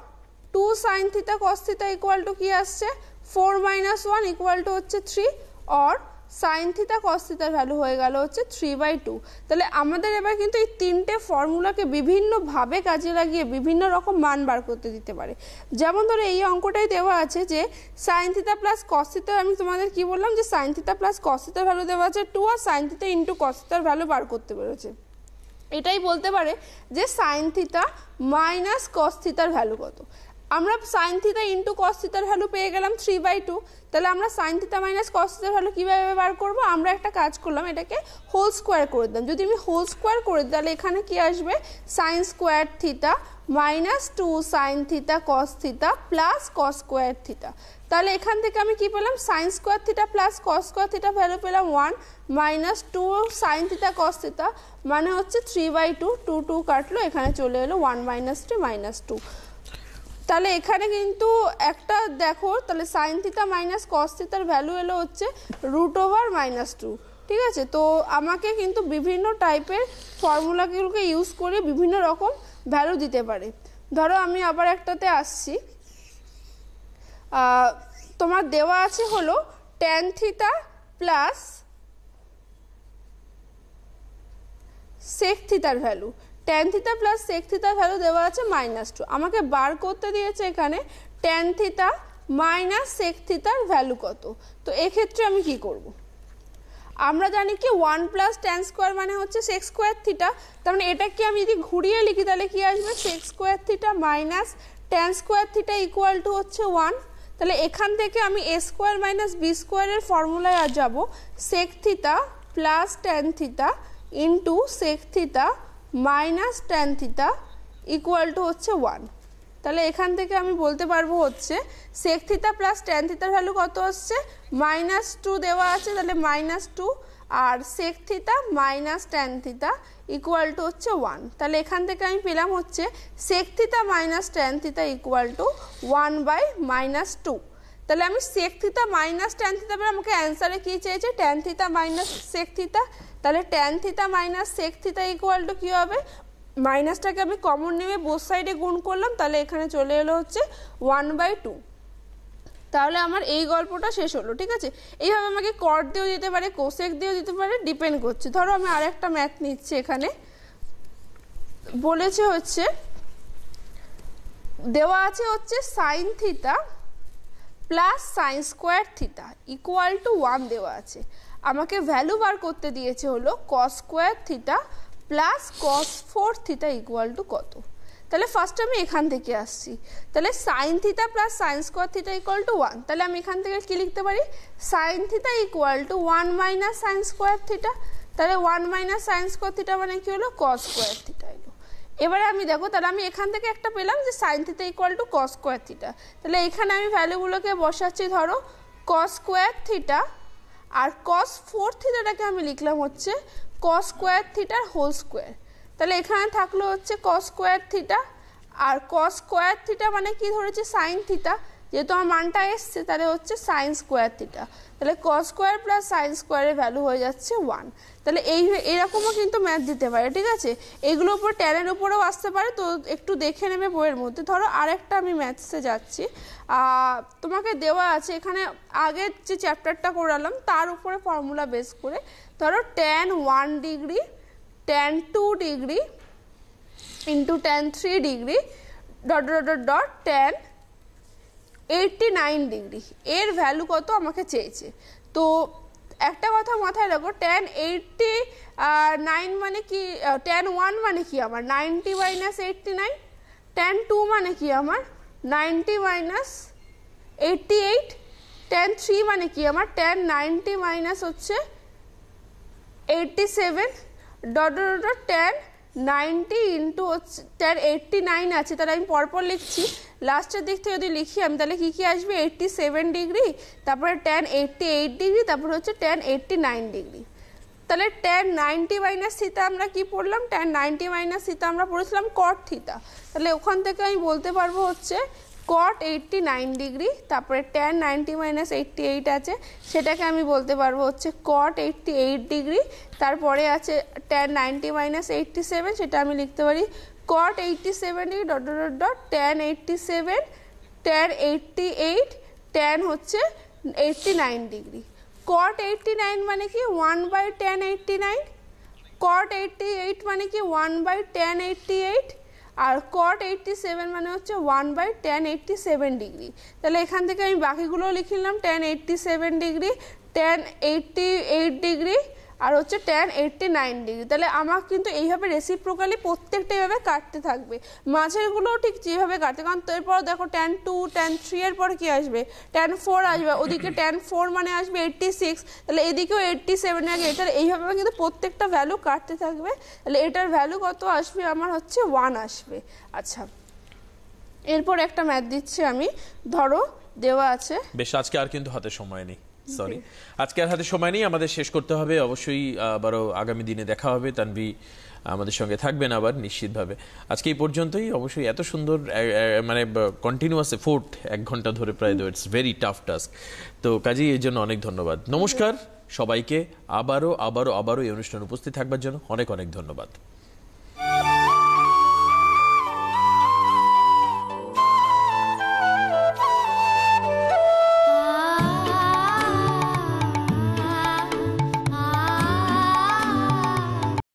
2 sine theta cos theta equal two কি আসছে 4 - 1 equal to হচ্ছে 3 অর সাইন থিটা কস থিটার ভ্যালু হয়ে গেল হচ্ছে 3/2। তাহলে আমাদের এবার কিন্তু এই তিনটে ফর্মুলাকে বিভিন্নভাবে কাজে লাগিয়ে বিভিন্ন রকম মান বার করতে দিতে পারে। যেমন ধরো এই অঙ্কটাই দেওয়া আছে যে sine theta plus cos theta, আমি তোমাদের কি বললাম যে সাইন থিটা প্লাস কস থিটার ভ্যালু দেওয়া আছে 2 আর সাইন থিটা ইন্টু কস থিটার ভ্যালু বার করতে পেরেছে। এটাই বলতে পারে যে সাইন থিটা মাইনাস কস থিটার ভ্যালু কত। আমরা সাইন থিটা ইন্টু কস থিটার ভ্যালু পেয়ে গেলাম 3/2। তাহলে আমরা সাইন থিটা মাইনাস কস থিটার ভ্যালু কীভাবে বার করবো, আমরা একটা কাজ করলাম, এটাকে হোল স্কোয়ার করে দিলাম। যদি আমি হোল স্কোয়ার করে দিই তাহলে এখানে কি আসবে sign square theta minus 2 sine theta cos theta plus cos square theta. তাহলে এখান থেকে আমি কি পেলাম sign square theta plus cos square theta value পেলাম 1 minus 2 sine theta cos theta মানে হচ্ছে 3/2, 2 2 কাটলো, এখানে চলে এলো 1 - 3 - 2। তাহলে এখানে কিন্তু একটা দেখো, তাহলে সাইন থিটা মাইনাস কস থিটার ভ্যালু এলো হচ্ছে √/-2। ঠিক আছে, তো আমাকে কিন্তু বিভিন্ন টাইপের ফর্মুলাগুলোকে ইউজ করে বিভিন্ন রকম ভ্যালু দিতে পারে। ধরো আমি আবার একটাতে আসছি, তোমার দেওয়া আছে হলো ট্যান থিটা প্লাস সেক থিটার value, tan theta plus sec থিটার ভ্যালু দেওয়া আছে -2। আমাকে বার করতে দিয়েছে এখানে ট্যান থিটা মাইনাস সেক থিটার ভ্যালু কত। তো এক্ষেত্রে আমি কি করব, আমরা জানি কি 1 + ট্যান স্কোয়ার মানে হচ্ছে সেক স্কোয়ার থিটা। তার মানে এটাকে আমি যদি ঘুরিয়ে লিখি তাহলে কি আসবে sec square theta minus tan square theta equal to হচ্ছে 1। তাহলে এখান থেকে আমি a স্কোয়ার মাইনাস বি স্কোয়ারের ফর্মুলায় আর যাবো sec theta plus tan theta into sec theta minus tan theta equal to হচ্ছে 1। তাহলে এখান থেকে আমি বলতে পারবো হচ্ছে সেক থিটা প্লাস ট্যান থিটার ভ্যালু কত আসছে -2 দেওয়া আছে, তাহলে -2 আর sec theta minus tan theta equal to হচ্ছে 1। তাহলে এখান থেকে আমি পেলাম হচ্ছে sec theta minus tan theta equal to 1/-2। তাহলে আমি sec theta minus tan theta পেলে আমাকে অ্যান্সারে কী চেয়েছে tan theta minus sec theta. তাহলে tan theta minus sec theta equal to কী হবে, মাইনাসটাকে আমি কমন নেমে বোথ সাইডে গুণ করলাম, তাহলে এখানে চলে এলো হচ্ছে 1/2। তাহলে আমার এই গল্পটা শেষ হলো। ঠিক আছে, এইভাবে আমাকে কট দিয়েও দিতে পারে, কোসেক দিয়েও দিতে পারে, ডিপেন্ড করছে। ধরো আমি আরেকটা ম্যাথ নিচ্ছি, এখানে বলেছে হচ্ছে দেওয়া আছে হচ্ছে sine theta plus sine square theta equal to 1 দেওয়া আছে। আমাকে ভ্যালু বার করতে দিয়েছে হলো কস স্কোয়ার থিটা প্লাস কস 4 থিটা ইকুয়াল টু কত। তাহলে ফার্স্ট আমি এখান থেকে আসছি, তাহলে sine theta plus sine square theta equal to 1। তাহলে আমি এখান থেকে কি লিখতে পারি sign theta equal to 1 - sign square theta. তাহলে 1 - সাইন স্কোয়ার থিটা মানে কি হলো কস স্কোয়ার থিটা এলো। এবারে আমি দেখো, তাহলে আমি এখান থেকে একটা পেলাম যে sine theta equal to cos square theta. তাহলে এখানে আমি ভ্যালুগুলোকে বসাচ্ছি, ধরো কস স্কোয়ার থিটা আর কস 4 থিটাটাকে আমি লিখলাম হচ্ছে কস স্কোয়ার থিটার হোল স্কোয়ার। তাহলে এখানে থাকলো হচ্ছে কস স্কোয়ার থিটা আর কস স্কোয়ার থিটা মানে কি ধরেছে সাইন থিটা, যেহেতু আমার মানটা এসছে তাহলে হচ্ছে সাইন স্কোয়ার থিটা। তাহলে কস স্কোয়ার প্লাস সাইন স্কোয়ারের ভ্যালু হয়ে যাচ্ছে 1। তাহলে এইরকমও কিন্তু ম্যাথ দিতে পারে। ঠিক আছে, এগুলোর উপর ট্যানের উপরেও আসতে পারে, তো একটু দেখে নেবে বইয়ের মধ্যে। ধরো আরেকটা আমি ম্যাথসে যাচ্ছি, তোমাকে দেওয়া আছে এখানে আগের যে চ্যাপ্টারটা করালাম তার উপরে ফর্মুলা বেস করে, ধরো tan 1 degree tan 2 degree into tan 3 degree dot tan 89 degree এর ভ্যালু কত আমাকে চেয়েছে। তো একটা কথা মাথায় রাখো, tan 89 মানে কি, tan 1 মানে কি আমার 90 - 89, tan 2 মানে কি আমার 90 - 88, tan 3 মানে কি আমার tan 90 - হচ্ছে 87 ডট tan 90 ইন্টু হচ্ছে tan 89 আছে। তাহলে আমি পরপর লিখছি, লাস্টের দিক থেকে যদি লিখি আমি তাহলে কি আসবে 87 ডিগ্রি, তারপরে tan 88 ডিগ্রি, তারপরে হচ্ছে tan 89 ডিগ্রি। তাহলে tan 90 মাইনাস থিতা আমরা কি পড়লাম, tan 90 মাইনাস থিতা আমরা পড়েছিলাম cot থিতা। তাহলে ওখান থেকে আমি বলতে পারবো হচ্ছে cot 89 ডিগ্রি, তারপরে tan 90 মাইনাস 88 আছে, সেটাকে আমি বলতে পারবো হচ্ছে cot 88 ডিগ্রি। তারপরে আছে tan 90 মাইনাস 87, সেটা আমি লিখতে পারি cot 87 degree dot dot dot tan 87 tan 88 tan হচ্ছে 89 ডিগ্রি। cot 89 মানে কি 1/tan 89, cot 88 মানে কি 1/tan 88, আর cot 87 মানে হচ্ছে 1/tan 87 ডিগ্রি। তাহলে এখান থেকে আমি বাকিগুলো লিখে নিলাম tan 87 ডিগ্রি, tan 88 ডিগ্রি, আর হচ্ছে tan 89 ডিগ্রি। তাহলে আমার কিন্তু এইভাবে রেসিপ্রোকালি প্রত্যেকটা এইভাবে কাটতে থাকবে, মাঝেরগুলোও ঠিক যেভাবে কাটতে, কারণ এরপর দেখো tan 2 tan 3 এর পর কি আসবে, tan 4 আসবে, ওদিকে tan 4 মানে আসবে 86, তাহলে এদিকেও 87 আগে, তাহলে এইভাবে আমার কিন্তু প্রত্যেকটা ভ্যালু কাটতে থাকবে। তাহলে এটার ভ্যালু কত আসবে, আমার হচ্ছে 1 আসবে। আচ্ছা, এরপর একটা ম্যাথ দিচ্ছি আমি, ধরো দেওয়া আছে, বেশ আজকে আর কিন্তু হাতে সময় নেই, সরি আজকে আর হাতে সময় নেই, আমাদের শেষ করতে হবে। অবশ্যই আবারও আগামী দিনে দেখা হবে, তানভি আমাদের সঙ্গে থাকবেন আবার নিশ্চিতভাবে। আজকে এই পর্যন্তই। অবশ্যই এত সুন্দর মানে কন্টিনিউয়াস এফোর্ট 1 ঘন্টা ধরে প্রায়, ইটস ভেরি টাফ টাস্ক, তো কাজেই এর জন্য অনেক ধন্যবাদ। নমস্কার সবাইকে, আবারও এই অনুষ্ঠানে উপস্থিত থাকবার জন্য অনেক অনেক ধন্যবাদ।